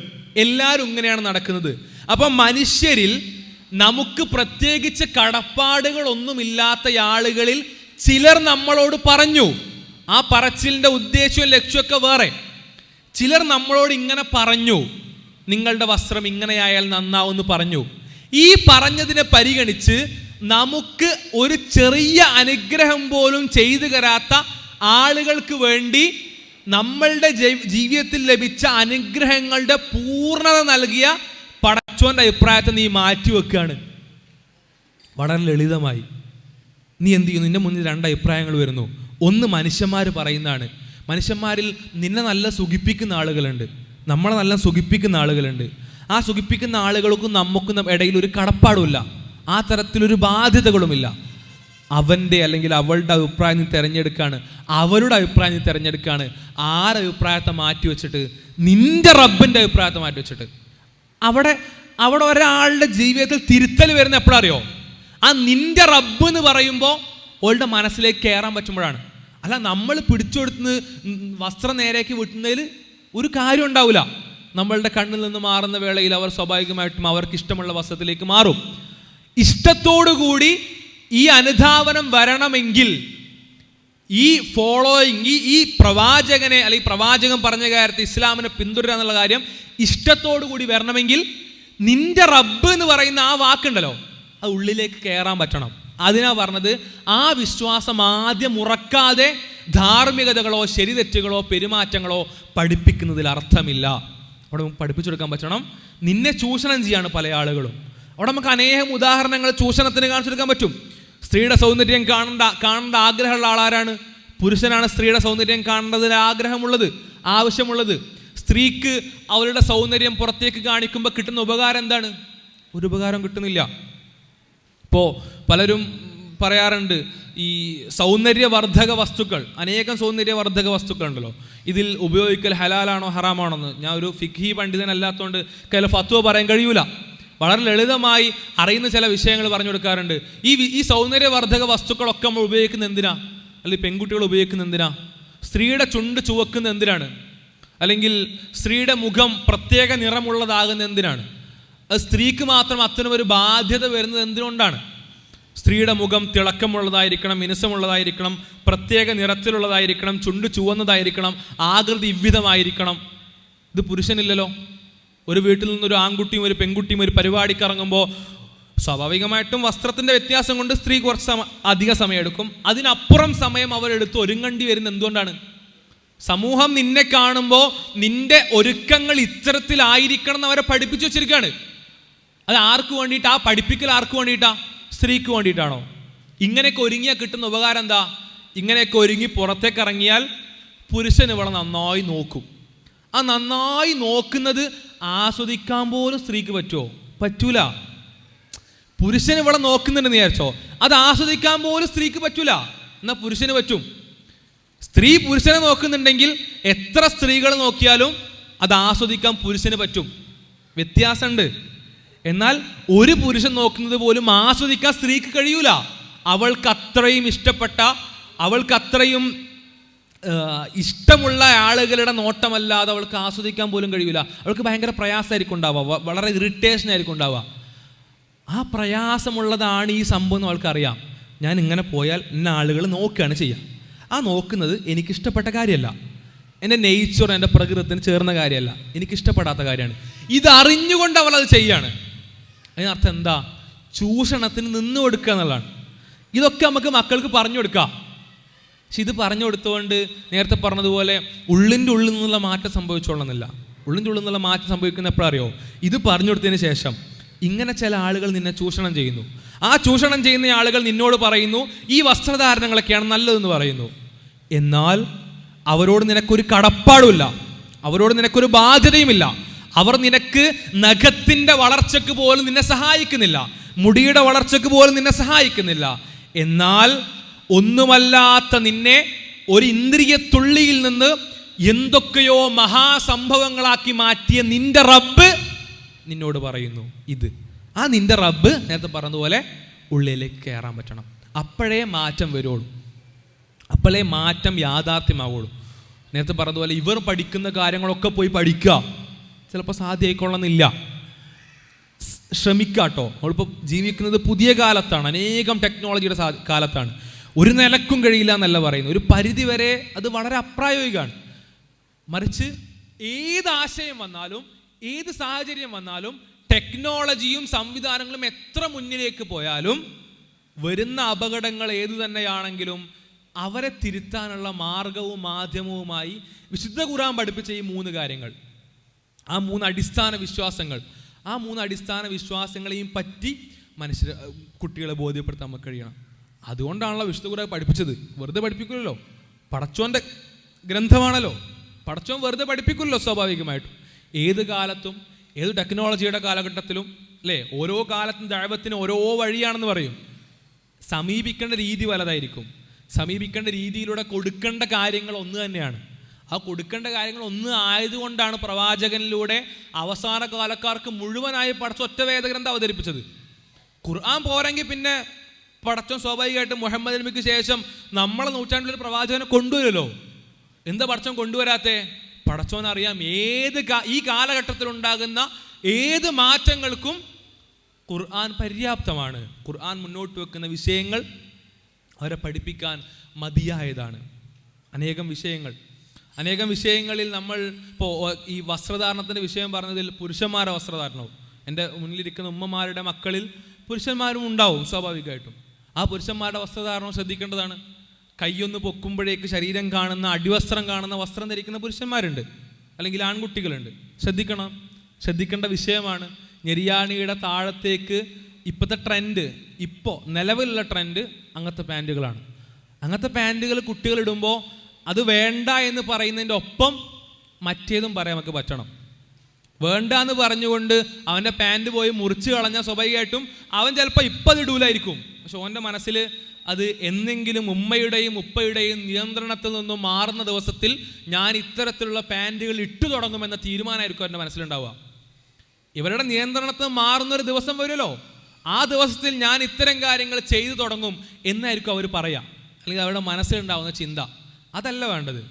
എല്ലാവരും ഇങ്ങനെയാണ് നടക്കുന്നത്. അപ്പം മനുഷ്യരിൽ നമുക്ക് പ്രത്യേകിച്ച് കടപ്പാടുകളൊന്നുമില്ലാത്ത ആളുകളിൽ ചിലർ നമ്മളോട് പറഞ്ഞു. ആ പറച്ചിലിൻ്റെ ഉദ്ദേശവും ലക്ഷ്യമൊക്കെ വേറെ. ചിലർ നമ്മളോട് ഇങ്ങനെ പറഞ്ഞു, നിങ്ങളുടെ വസ്ത്രം ഇങ്ങനെയായാൽ നന്നാവുമെന്ന് പറഞ്ഞു. ഈ പറഞ്ഞതിനെ പരിഗണിച്ച് നമുക്ക് ഒരു ചെറിയ അനുഗ്രഹം പോലും ചെയ്തു തരാത്ത ആളുകൾക്ക് വേണ്ടി നമ്മളുടെ ജീവിതത്തിൽ ലഭിച്ച അനുഗ്രഹങ്ങളുടെ പൂർണ്ണത നൽകിയ പടച്ചോൻ്റെ അഭിപ്രായത്തെ നീ മാറ്റിവെക്കുകയാണ്. വളരെ ലളിതമായി നീ എന്ത് ചെയ്യുന്നു? നിന്റെ മുന്നിൽ 2 അഭിപ്രായങ്ങൾ വരുന്നു. ഒന്ന് മനുഷ്യന്മാർ പറയുന്നതാണ്. മനുഷ്യന്മാരിൽ നിന്നെ നല്ല സുഖിപ്പിക്കുന്ന ആളുകളുണ്ട്, നമ്മളെ നല്ല സുഖിപ്പിക്കുന്ന ആളുകളുണ്ട്. ആ സുഖിപ്പിക്കുന്ന ആളുകൾക്കും നമുക്കും ഇടയിൽ ഒരു കടപ്പാടുമില്ല. ആ തരത്തിലൊരു ബാധ്യതകളുമില്ല. അവൻ്റെ അല്ലെങ്കിൽ അവളുടെ അഭിപ്രായം നീ തിരഞ്ഞെടുക്കുകയാണ്, അവരുടെ അഭിപ്രായം നീ തിരഞ്ഞെടുക്കുകയാണ്. ആരുടെ അഭിപ്രായത്തെ മാറ്റി വെച്ചിട്ട്? നിന്റെ റബ്ബിൻ്റെ അഭിപ്രായത്തെ മാറ്റി വെച്ചിട്ട്. അവിടെ ഒരാളുടെ ജീവിതത്തിൽ തിരുത്തൽ വരുന്ന എപ്പോഴറിയോ? ആ നിന്റെ റബ്ബ് എന്ന് പറയുമ്പോൾ അവളുടെ മനസ്സിലേക്ക് കയറാൻ പറ്റുമ്പോഴാണ്. അല്ല നമ്മൾ പിടിച്ചെടുത്ത് വസ്ത്രം നേരേക്ക് വിട്ടുന്നതിൽ ഒരു കാര്യം ഉണ്ടാവില്ല. നമ്മളുടെ കണ്ണിൽ നിന്ന് മാറുന്ന വേളയിൽ അവർ സ്വാഭാവികമായിട്ടും അവർക്ക് ഇഷ്ടമുള്ള വസ്ത്രത്തിലേക്ക് മാറും. ഇഷ്ടത്തോടുകൂടി ഈ അനുധാവനം വരണമെങ്കിൽ ഈ ഫോളോയിങ്, ഈ പ്രവാചകനെ അല്ലെങ്കിൽ പ്രവാചകൻ പറഞ്ഞ കാര്യത്തിൽ ഇസ്ലാമിനെ പിന്തുടരുക എന്നുള്ള കാര്യം ഇഷ്ടത്തോടു കൂടി വരണമെങ്കിൽ നിന്റെ റബ്ബ് എന്ന് പറയുന്ന ആ വാക്കുണ്ടല്ലോ, അത് ഉള്ളിലേക്ക് കയറാൻ പറ്റണം. അതിനാ പറഞ്ഞത് ആ വിശ്വാസം ആദ്യം ഉറക്കാതെ ധാർമ്മികതകളോ ശരി തെറ്റുകളോ പെരുമാറ്റങ്ങളോ പഠിപ്പിക്കുന്നതിൽ അർത്ഥമില്ല. അവിടെ നമുക്ക് പഠിപ്പിച്ചെടുക്കാൻ പറ്റണം. നിന്നെ ചൂഷണം ചെയ്യാണ് പല ആളുകളും. അവിടെ നമുക്ക് അനേകം ഉദാഹരണങ്ങൾ ചൂഷണത്തിന് കാണിച്ചെടുക്കാൻ പറ്റും. സ്ത്രീയുടെ സൗന്ദര്യം കാണേണ്ട ആഗ്രഹമുള്ള ആളാരാണ്? പുരുഷനാണ് സ്ത്രീയുടെ സൗന്ദര്യം കാണേണ്ടതിന് ആഗ്രഹമുള്ളത്, ആവശ്യമുള്ളത്. സ്ത്രീക്ക് അവളുടെ സൗന്ദര്യം പുറത്തേക്ക് കാണിക്കുമ്പോൾ കിട്ടുന്ന ഉപകാരം എന്താണ്? ഒരു ഉപകാരം കിട്ടുന്നില്ല. ഇപ്പോൾ പലരും പറയാറുണ്ട് ഈ സൗന്ദര്യവർദ്ധക വസ്തുക്കൾ, അനേകം സൗന്ദര്യവർദ്ധക വസ്തുക്കൾ ഉണ്ടല്ലോ, ഇതിൽ ഉപയോഗിക്കൽ ഹലാലാണോ ഹറാമാണോ എന്ന്. ഞാൻ ഒരു ഫിഖ്ഹി പണ്ഡിതനല്ലാത്തതുകൊണ്ട് കയ്യിൽ ഫത്വ പറയാൻ കഴിയൂല. വളരെ ലളിതമായി അറിയുന്ന ചില വിഷയങ്ങൾ പറഞ്ഞു കൊടുക്കാറുണ്ട്. ഈ സൗന്ദര്യവർദ്ധക വസ്തുക്കളൊക്കെ നമ്മൾ ഉപയോഗിക്കുന്ന എന്തിനാ? അല്ലെങ്കിൽ പെൺകുട്ടികൾ ഉപയോഗിക്കുന്ന എന്തിനാ? സ്ത്രീയുടെ ചുണ്ട് ചുവക്കുന്ന എന്തിനാണ്? അല്ലെങ്കിൽ സ്ത്രീയുടെ മുഖം പ്രത്യേക നിറമുള്ളതാകുന്ന എന്തിനാണ്? അത് സ്ത്രീക്ക് മാത്രം അത്തരമൊരു ബാധ്യത വരുന്നത് എന്തുകൊണ്ടാണ്? സ്ത്രീയുടെ മുഖം തിളക്കമുള്ളതായിരിക്കണം, മിനുസമുള്ളതായിരിക്കണം, പ്രത്യേക നിറത്തിലുള്ളതായിരിക്കണം, ചുണ്ട് ചുവന്നതായിരിക്കണം, ആകൃതി ഇவ்விധമായിരിക്കണം. ഇത് പുരുഷനില്ലല്ലോ. ഒരു വീട്ടിൽ നിന്നൊരു ആൺകുട്ടിയും ഒരു പെൺകുട്ടിയും ഒരു പരിപാടിക്ക് ഇറങ്ങുമ്പോൾ സ്വാഭാവികമായിട്ടും വസ്ത്രത്തിൻ്റെ വ്യത്യാസം കൊണ്ട് സ്ത്രീ കുറച്ച് അധിക സമയം എടുക്കും. അതിനപ്പുറം സമയം അവരെടുത്ത് ഒരുങ്ങേണ്ടി വരുന്നത് എന്തുകൊണ്ടാണ്? സമൂഹം നിന്നെ കാണുമ്പോൾ നിന്റെ ഒരുക്കങ്ങൾ ഇത്തരത്തിലായിരിക്കണം എന്ന് അവരെ പഠിപ്പിച്ചു വെച്ചിരിക്കുകയാണ്. അത് ആർക്ക് വേണ്ടിയിട്ടാ? ആ പഠിപ്പിക്കൽ ആർക്ക് വേണ്ടിയിട്ടാ? സ്ത്രീക്ക് വേണ്ടിയിട്ടാണോ? ഇങ്ങനെയൊക്കെ ഒരുങ്ങിയാൽ കിട്ടുന്ന ഉപകാരം എന്താ? ഇങ്ങനെയൊക്കെ ഒരുങ്ങി പുറത്തേക്ക് ഇറങ്ങിയാൽ പുരുഷൻ ഇവിടെ നന്നായി നോക്കും. ആ നന്നായി നോക്കുന്നത് ആസ്വദിക്കാൻ പോലും സ്ത്രീക്ക് പറ്റുമോ? പറ്റൂല. പുരുഷൻ ഇവിടെ നോക്കുന്നുണ്ടെന്ന് വിചാരിച്ചോ, അത് ആസ്വദിക്കാൻ പോലും സ്ത്രീക്ക് പറ്റൂല. എന്നാൽ പുരുഷന് പറ്റും. സ്ത്രീ പുരുഷനെ നോക്കുന്നുണ്ടെങ്കിൽ എത്ര സ്ത്രീകൾ നോക്കിയാലും അത് ആസ്വദിക്കാൻ പുരുഷന് പറ്റും. വ്യത്യാസമുണ്ട്. എന്നാൽ ഒരു പുരുഷൻ നോക്കുന്നത് പോലും ആസ്വദിക്കാൻ സ്ത്രീക്ക് കഴിയൂല. അവൾക്ക് അത്രയും ഇഷ്ടപ്പെട്ട, അവൾക്ക് അത്രയും ഇഷ്ടമുള്ള ആളുകളുടെ നോട്ടമല്ലാതെ അവൾക്ക് ആസ്വദിക്കാൻ പോലും കഴിയില്ല. അവൾക്ക് ഭയങ്കര പ്രയാസമായിരിക്കും ഉണ്ടാവുക, വളരെ ഇറിറ്റേഷൻ ആയിരിക്കും ഉണ്ടാവുക. ആ പ്രയാസമുള്ളതാണ് ഈ സംഭവം എന്ന് അവൾക്കറിയാം. ഞാൻ ഇങ്ങനെ പോയാൽ ഇന്ന ആളുകൾ നോക്കുകയാണ് ചെയ്യുക. ആ നോക്കുന്നത് എനിക്കിഷ്ടപ്പെട്ട കാര്യമല്ല, എൻ്റെ നേച്ചർ, എൻ്റെ പ്രകൃതത്തിന് ചേർന്ന കാര്യമല്ല, എനിക്കിഷ്ടപ്പെടാത്ത കാര്യമാണ്. ഇതറിഞ്ഞുകൊണ്ട് അവൾ അത് ചെയ്യാണ്. അതിനർത്ഥം എന്താ? ചൂഷണത്തിന് നിന്ന് കൊടുക്കുക എന്നുള്ളതാണ്. ഇതൊക്കെ നമുക്ക് മക്കൾക്ക് പറഞ്ഞു കൊടുക്കാം. പക്ഷെ ഇത് പറഞ്ഞു കൊടുത്തുകൊണ്ട് നേരത്തെ പറഞ്ഞതുപോലെ ഉള്ളിൻ്റെ ഉള്ളിൽ നിന്നുള്ള മാറ്റം സംഭവിച്ചോളണമെന്നില്ല. ഉള്ളിൻ്റെ ഉള്ളിൽ നിന്നുള്ള മാറ്റം സംഭവിക്കുന്ന എപ്പോഴറിയോ? ഇത് പറഞ്ഞു കൊടുത്തതിന് ശേഷം ഇങ്ങനെ ചില ആളുകൾ നിന്നെ ചൂഷണം ചെയ്യുന്നു. ആ ചൂഷണം ചെയ്യുന്ന ആളുകൾ നിന്നോട് പറയുന്നു ഈ വസ്ത്രധാരണങ്ങളൊക്കെയാണ് നല്ലതെന്ന് പറയുന്നു. എന്നാൽ അവരോട് നിനക്കൊരു കടപ്പാടുമില്ല, അവരോട് നിനക്കൊരു ബാധ്യതയുമില്ല. അവർ നിനക്ക് നഖത്തിൻ്റെ വളർച്ചയ്ക്ക് പോലും നിന്നെ സഹായിക്കുന്നില്ല, മുടിയുടെ വളർച്ചയ്ക്ക് പോലും നിന്നെ സഹായിക്കുന്നില്ല. എന്നാൽ ഒന്നുമല്ലാത്ത നിന്നെ ഒരു ഇന്ദ്രിയത്തുള്ളിയിൽ നിന്ന് എന്തൊക്കെയോ മഹാസംഭവങ്ങളാക്കി മാറ്റിയ നിന്റെ റബ്ബ് നിന്നോട് പറയുന്നു ഇത്. ആ നിന്റെ റബ്ബ് നേരത്തെ പറഞ്ഞതുപോലെ ഉള്ളിലേക്ക് കയറാൻ പറ്റണം. അപ്പോഴേ മാറ്റം വരുള്ളൂ, അപ്പോഴേ മാറ്റം യാഥാർത്ഥ്യമാവുള്ളൂ. നേരത്തെ പറഞ്ഞതുപോലെ ഇവർ പഠിക്കുന്ന കാര്യങ്ങളൊക്കെ പോയി പഠിക്കുക, ചിലപ്പോൾ സാധ്യമായിക്കൊള്ളുന്നില്ല. ശ്രമിക്കാട്ടോ. നമ്മളിപ്പോൾ ജീവിക്കുന്നത് പുതിയ കാലത്താണ്, അനേകം ടെക്നോളജിയുടെ കാലത്താണ്. ഒരു നിലക്കും കഴിയില്ല എന്നല്ല പറയുന്നത്, ഒരു പരിധി വരെ അത് വളരെ അപ്രായോഗികമാണ്. മറിച്ച് ഏത് ആശയം വന്നാലും ഏത് സാഹചര്യം വന്നാലും ടെക്നോളജിയും സംവിധാനങ്ങളും എത്ര മുന്നിലേക്ക് പോയാലും വരുന്ന അപകടങ്ങൾ ഏതു തന്നെയാണെങ്കിലും അവരെ തിരുത്താനുള്ള മാർഗവും മാധ്യമവുമായി വിശുദ്ധ ഖുർആൻ പഠിപ്പിച്ച ഈ 3 കാര്യങ്ങൾ, ആ 3 അടിസ്ഥാന വിശ്വാസങ്ങൾ, ആ 3 അടിസ്ഥാന വിശ്വാസങ്ങളെയും പറ്റി കുട്ടികളെ ബോധ്യപ്പെടുത്താൻ നമുക്ക് കഴിയണം. അതുകൊണ്ടാണല്ലോ വിശുദ്ധ ഖുർആൻ പഠിപ്പിച്ചത്. വെറുതെ പഠിപ്പിക്കില്ലല്ലോ, പടച്ചോൻ്റെ ഗ്രന്ഥമാണല്ലോ. പടച്ചോൻ വെറുതെ പഠിപ്പിക്കില്ലല്ലോ. സ്വാഭാവികമായിട്ടും ഏത് കാലത്തും ഏത് ടെക്നോളജിയുടെ കാലഘട്ടത്തിലും അല്ലേ, ഓരോ കാലത്തും ദഅവത്തിന് ഓരോ വഴിയാണെന്ന് പറയും. സമീപിക്കേണ്ട രീതി പലതായിരിക്കും. സമീപിക്കേണ്ട രീതിയിലൂടെ കൊടുക്കേണ്ട കാര്യങ്ങൾ ഒന്ന് തന്നെയാണ്. ആ കൊടുക്കേണ്ട കാര്യങ്ങൾ ഒന്ന് ആയതുകൊണ്ടാണ് പ്രവാചകനിലൂടെ അവസാന കാലക്കാർക്ക് മുഴുവനായി പടച്ച ഒറ്റ വേദഗ്രന്ഥം അവതരിപ്പിച്ചത്. ഖുർആൻ പോരെങ്കിൽ പിന്നെ പടച്ചോൻ സ്വാഭാവികമായിട്ടും മുഹമ്മദ് നബിക്ക് ശേഷം നമ്മളെ നൂറ്റാണ്ടിലൊരു പ്രവാചകനെ കൊണ്ടുവരുമല്ലോ. എന്താ പടച്ചോൻ കൊണ്ടുവരാത്തെ? പടച്ചോൻ അറിയാം ഈ കാലഘട്ടത്തിലുണ്ടാകുന്ന ഏത് മാറ്റങ്ങൾക്കും ഖുർആൻ പര്യാപ്തമാണ്. ഖുർആൻ മുന്നോട്ട് വെക്കുന്ന വിഷയങ്ങൾ അവരെ പഠിപ്പിക്കാൻ മതിയായതാണ്. അനേകം വിഷയങ്ങളിൽ നമ്മൾ ഇപ്പോൾ ഈ വസ്ത്രധാരണത്തിൻ്റെ വിഷയം പറഞ്ഞതിൽ പുരുഷന്മാരുടെ വസ്ത്രധാരണവും, എൻ്റെ മുന്നിലിരിക്കുന്ന ഉമ്മമാരുടെ മക്കളിൽ പുരുഷന്മാരും ഉണ്ടാവും സ്വാഭാവികമായിട്ടും. ആ പുരുഷന്മാരുടെ വസ്ത്രധാരണം ശ്രദ്ധിക്കേണ്ടതാണ്. കൈയൊന്ന് പൊക്കുമ്പോഴേക്ക് ശരീരം കാണുന്ന, അടിവസ്ത്രം കാണുന്ന വസ്ത്രം ധരിക്കുന്ന പുരുഷന്മാരുണ്ട്, അല്ലെങ്കിൽ ആൺകുട്ടികളുണ്ട്. ശ്രദ്ധിക്കേണ്ട വിഷയമാണ്. ഞെരിയാണിയുടെ താഴത്തേക്ക് ഇപ്പോഴത്തെ ട്രെൻഡ്, ഇപ്പോൾ നിലവിലുള്ള ട്രെൻഡ് അങ്ങനത്തെ പാൻറ്റുകളാണ്. അങ്ങനത്തെ പാൻറ്റുകൾ കുട്ടികളിടുമ്പോൾ അത് വേണ്ട എന്ന് പറയുന്നതിൻ്റെ ഒപ്പം മറ്റേതും പറയാൻ നമുക്ക് പറ്റണം. വേണ്ട എന്ന് പറഞ്ഞുകൊണ്ട് അവൻ്റെ പാൻറ് പോയി മുറിച്ച് കളഞ്ഞാൽ സ്വാഭാവികമായിട്ടും അവൻ ചിലപ്പോൾ ഇപ്പം അത് ഇടൂലായിരിക്കും. പക്ഷെ ഓൻ്റെ മനസ്സിൽ അത് എന്നെങ്കിലും ഉമ്മയുടെയും ഉപ്പയുടെയും നിയന്ത്രണത്തിൽ നിന്നും മാറുന്ന ദിവസത്തിൽ ഞാൻ ഇത്തരത്തിലുള്ള പാൻറ്റുകൾ ഇട്ടു തുടങ്ങുമെന്ന തീരുമാനമായിരിക്കും അവൻ്റെ മനസ്സിലുണ്ടാവുക. ഇവരുടെ നിയന്ത്രണത്തിൽ മാറുന്നൊരു ദിവസം വരുമല്ലോ, ആ ദിവസത്തിൽ ഞാൻ ഇത്തരം കാര്യങ്ങൾ ചെയ്തു തുടങ്ങും എന്നായിരിക്കും അവർ പറയുക, അല്ലെങ്കിൽ അവരുടെ മനസ്സിലുണ്ടാവുന്ന ചിന്ത. അതല്ല വേണ്ടത്.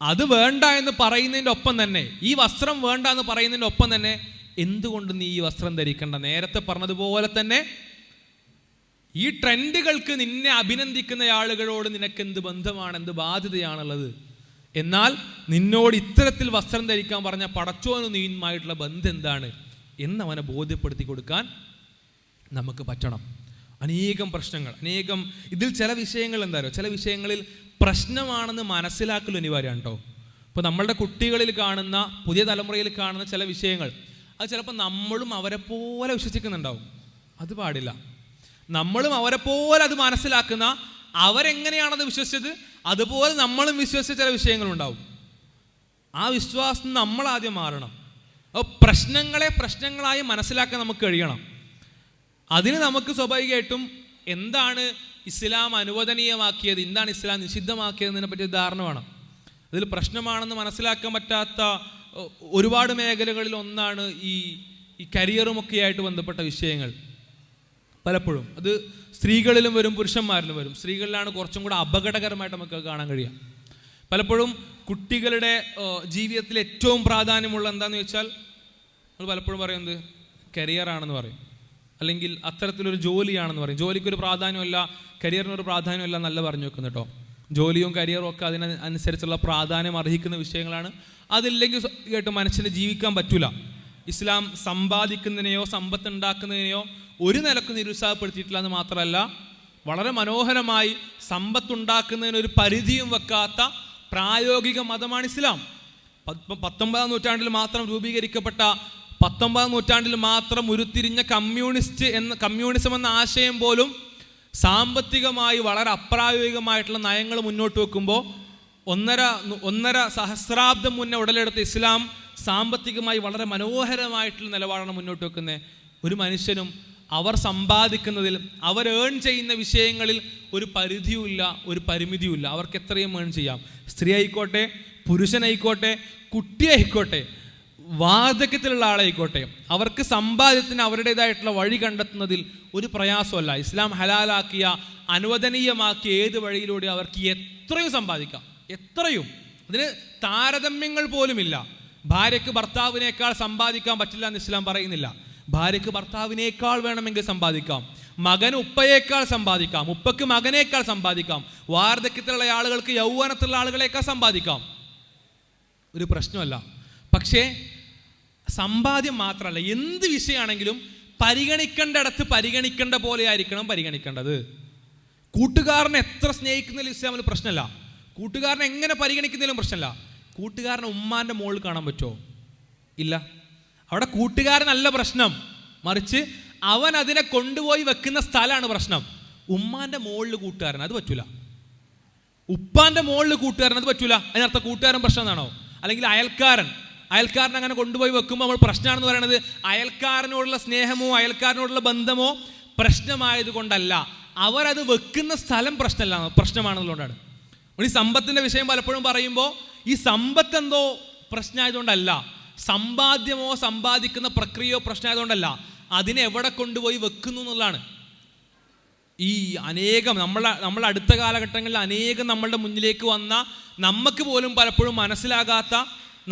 അത് വേണ്ട എന്ന് പറയുന്നതിൻ്റെ ഒപ്പം തന്നെ, ഈ വസ്ത്രം വേണ്ട എന്ന് പറയുന്നതിൻ്റെ ഒപ്പം തന്നെ, എന്തുകൊണ്ട് നീ ഈ വസ്ത്രം ധരിക്കണ്ട? നേരത്തെ പറഞ്ഞതുപോലെ തന്നെ ഈ ട്രെൻഡുകൾക്ക് നിന്നെ അഭിനന്ദിക്കുന്ന ആളുകളോട് നിനക്ക് എന്ത് ബന്ധമാണ്, എന്ത് ബാധ്യതയാണുള്ളത്? എന്നാൽ നിന്നോട് ഇത്തരത്തിൽ വസ്ത്രം ധരിക്കാൻ പറഞ്ഞ പടച്ചോനും നീയുമായിട്ടുള്ള ബന്ധം എന്താണ് എന്നവനെ ബോധ്യപ്പെടുത്തി കൊടുക്കാൻ നമുക്ക് പറ്റണം. അനേകം പ്രശ്നങ്ങൾ, ഇതിൽ ചില വിഷയങ്ങൾ ചില വിഷയങ്ങളിൽ പ്രശ്നമാണെന്ന് മനസ്സിലാക്കൽ അനിവാര്യമാണ് കേട്ടോ. ഇപ്പോൾ നമ്മളുടെ കുട്ടികളിൽ കാണുന്ന, പുതിയ തലമുറയിൽ കാണുന്ന ചില വിഷയങ്ങൾ, അത് ചിലപ്പോൾ നമ്മളും അവരെ പോലെ വിശ്വസിക്കുന്നുണ്ടാവും. അത് പാടില്ല. നമ്മളും അവരെ പോലെ അത് മനസ്സിലാക്കുന്ന, അവരെങ്ങനെയാണത് വിശ്വസിച്ചത് അതുപോലെ നമ്മളും വിശ്വസിച്ച ചില വിഷയങ്ങളുണ്ടാവും. ആ വിശ്വാസം നമ്മളാദ്യം മാറണം. അപ്പോൾ പ്രശ്നങ്ങളെ പ്രശ്നങ്ങളായി മനസ്സിലാക്കാൻ നമുക്ക് കഴിയണം. അതിന് നമുക്ക് സ്വാഭാവികമായിട്ടും എന്താണ് ഇസ്ലാം അനുവദനീയമാക്കിയത്, എന്താണ് ഇസ്ലാം നിഷിദ്ധമാക്കിയതിനെ പറ്റി ധാരണ വേണം. അതിൽ പ്രശ്നമാണെന്ന് മനസ്സിലാക്കാൻ പറ്റാത്ത ഒരുപാട് മേഖലകളിൽ ഒന്നാണ് ഈ കരിയറുമൊക്കെ ആയിട്ട് ബന്ധപ്പെട്ട വിഷയങ്ങൾ. പലപ്പോഴും അത് സ്ത്രീകളിലും വരും, പുരുഷന്മാരിലും വരും. സ്ത്രീകളിലാണ് കുറച്ചും കൂടെ അപകടകരമായിട്ട് നമുക്ക് കാണാൻ കഴിയുക. പലപ്പോഴും കുട്ടികളുടെ ജീവിതത്തിൽ ഏറ്റവും പ്രാധാന്യമുള്ള എന്താണെന്ന് വെച്ചാൽ, നമ്മൾ പലപ്പോഴും പറയുന്നത് കരിയറാണെന്ന് പറയും, അല്ലെങ്കിൽ അത്തരത്തിലൊരു ജോലിയാണെന്ന് പറയും. ജോലിക്കൊരു പ്രാധാന്യമല്ല, കരിയറിനൊരു പ്രാധാന്യമല്ല എന്നല്ല പറഞ്ഞു വെക്കുന്നു കേട്ടോ. ജോലിയും കരിയറും ഒക്കെ അതിനനുസരിച്ചുള്ള പ്രാധാന്യം അർഹിക്കുന്ന വിഷയങ്ങളാണ്. അതില്ലെങ്കിൽ കേട്ട് മനുഷ്യന് ജീവിക്കാൻ പറ്റൂല. ഇസ്ലാം സമ്പാദിക്കുന്നതിനെയോ സമ്പത്ത് ഉണ്ടാക്കുന്നതിനെയോ ഒരു നിലക്ക് നിരുത്സാഹപ്പെടുത്തിയിട്ടില്ല എന്ന് മാത്രമല്ല, വളരെ മനോഹരമായി സമ്പത്തുണ്ടാക്കുന്നതിനൊരു പരിധിയും വെക്കാത്ത പ്രായോഗിക മതമാണ് ഇസ്ലാം. 19-ാം നൂറ്റാണ്ടിൽ മാത്രം രൂപീകരിക്കപ്പെട്ട, 19-ാം നൂറ്റാണ്ടിൽ മാത്രം ഉരുത്തിരിഞ്ഞ കമ്മ്യൂണിസം എന്ന ആശയം പോലും സാമ്പത്തികമായി വളരെ അപ്രായോഗികമായിട്ടുള്ള നയങ്ങൾ മുന്നോട്ട് വെക്കുമ്പോൾ 1.5 സഹസ്രാബ്ദം മുന്നേ ഉടലെടുത്ത ഇസ്ലാം സാമ്പത്തികമായി വളരെ മനോഹരമായിട്ടുള്ള നിലപാടാണ് മുന്നോട്ട് വെക്കുന്നത്. ഒരു മനുഷ്യനും അവർ സമ്പാദിക്കുന്നതിൽ, അവർ ഏൺ ചെയ്യുന്ന വിഷയങ്ങളിൽ ഒരു പരിധിയുമില്ല, ഒരു പരിമിതിയുമില്ല. അവർക്ക് എത്രയും ഏൺ ചെയ്യാം. സ്ത്രീ ആയിക്കോട്ടെ, പുരുഷനായിക്കോട്ടെ, കുട്ടിയായിക്കോട്ടെ, വാർദ്ധക്യത്തിലുള്ള ആളായിക്കോട്ടെ, അവർക്ക് സമ്പാദ്യത്തിന് അവരുടേതായിട്ടുള്ള വഴി കണ്ടെത്തുന്നതിൽ ഒരു പ്രയാസമല്ല. ഇസ്ലാം ഹലാലാക്കിയ, അനുവദനീയമാക്കിയ ഏത് വഴിയിലൂടെ അവർക്ക് എത്രയും സമ്പാദിക്കാം, എത്രയും. അതിന് താരതമ്യങ്ങൾ പോലുമില്ല. ഭാര്യയ്ക്ക് ഭർത്താവിനേക്കാൾ സമ്പാദിക്കാൻ പറ്റില്ല എന്ന് ഇസ്ലാം പറയുന്നില്ല. ഭാര്യയ്ക്ക് ഭർത്താവിനേക്കാൾ വേണമെങ്കിൽ സമ്പാദിക്കാം, മകന് ഉപ്പയേക്കാൾ സമ്പാദിക്കാം, ഉപ്പയ്ക്ക് മകനേക്കാൾ സമ്പാദിക്കാം, വാർദ്ധക്യത്തിലുള്ള ആളുകൾക്ക് യൗവനത്തിലുള്ള ആളുകളേക്കാൾ സമ്പാദിക്കാം. ഒരു പ്രശ്നമല്ല. പക്ഷേ സമ്പാദ്യം മാത്രമല്ല, എന്ത് വിഷയമാണെങ്കിലും പരിഗണിക്കേണ്ടടത്ത് പരിഗണിക്കേണ്ട പോലെ ആയിരിക്കണം പരിഗണിക്കേണ്ടത്. കൂട്ടുകാരനെ എത്ര സ്നേഹിക്കുന്നതിലും ഇസ്ലാമിൽ പ്രശ്നമല്ല. കൂട്ടുകാരനെ എങ്ങനെ പരിഗണിക്കുന്നതിലും പ്രശ്നമല്ല. കൂട്ടുകാരനെ ഉമ്മാൻ്റെ മുകളിൽ കാണാൻ പറ്റുമോ? ഇല്ല. അവിടെ കൂട്ടുകാരനല്ല പ്രശ്നം, മറിച്ച് അവൻ അതിനെ കൊണ്ടുപോയി വെക്കുന്ന സ്ഥലമാണ് പ്രശ്നം. ഉമ്മാൻ്റെ മുകളിൽ കൂട്ടുകാരൻ, അത് പറ്റൂല. ഉപ്പാൻ്റെ മുകളിൽ കൂട്ടുകാരൻ, അത് പറ്റൂല. അതിനർത്ഥം കൂട്ടുകാരൻ പ്രശ്നം എന്നാണോ? അല്ലെങ്കിൽ അയൽക്കാരനെ അങ്ങനെ കൊണ്ടുപോയി വെക്കുമ്പോൾ നമ്മൾ പ്രശ്നമാണെന്ന് പറയുന്നത് അയൽക്കാരനോടുള്ള സ്നേഹമോ അയൽക്കാരനോടുള്ള ബന്ധമോ പ്രശ്നമായത് കൊണ്ടല്ല, അവരത് വെക്കുന്ന സ്ഥലം പ്രശ്നമാണെന്നുള്ളതുകൊണ്ടാണ്. ഈ സമ്പത്തിൻ്റെ വിഷയം പലപ്പോഴും പറയുമ്പോൾ ഈ സമ്പത്ത് എന്തോ പ്രശ്നമായതുകൊണ്ടല്ല, സമ്പാദ്യമോ സമ്പാദിക്കുന്ന പ്രക്രിയയോ പ്രശ്നമായതുകൊണ്ടല്ല, അതിനെ എവിടെ കൊണ്ടുപോയി വെക്കുന്നു എന്നുള്ളതാണ്. ഈ അനേകം നമ്മളെ അടുത്ത കാലഘട്ടങ്ങളിൽ അനേകം നമ്മളുടെ മുന്നിലേക്ക് വന്ന, നമുക്ക് പോലും പലപ്പോഴും മനസ്സിലാകാത്ത,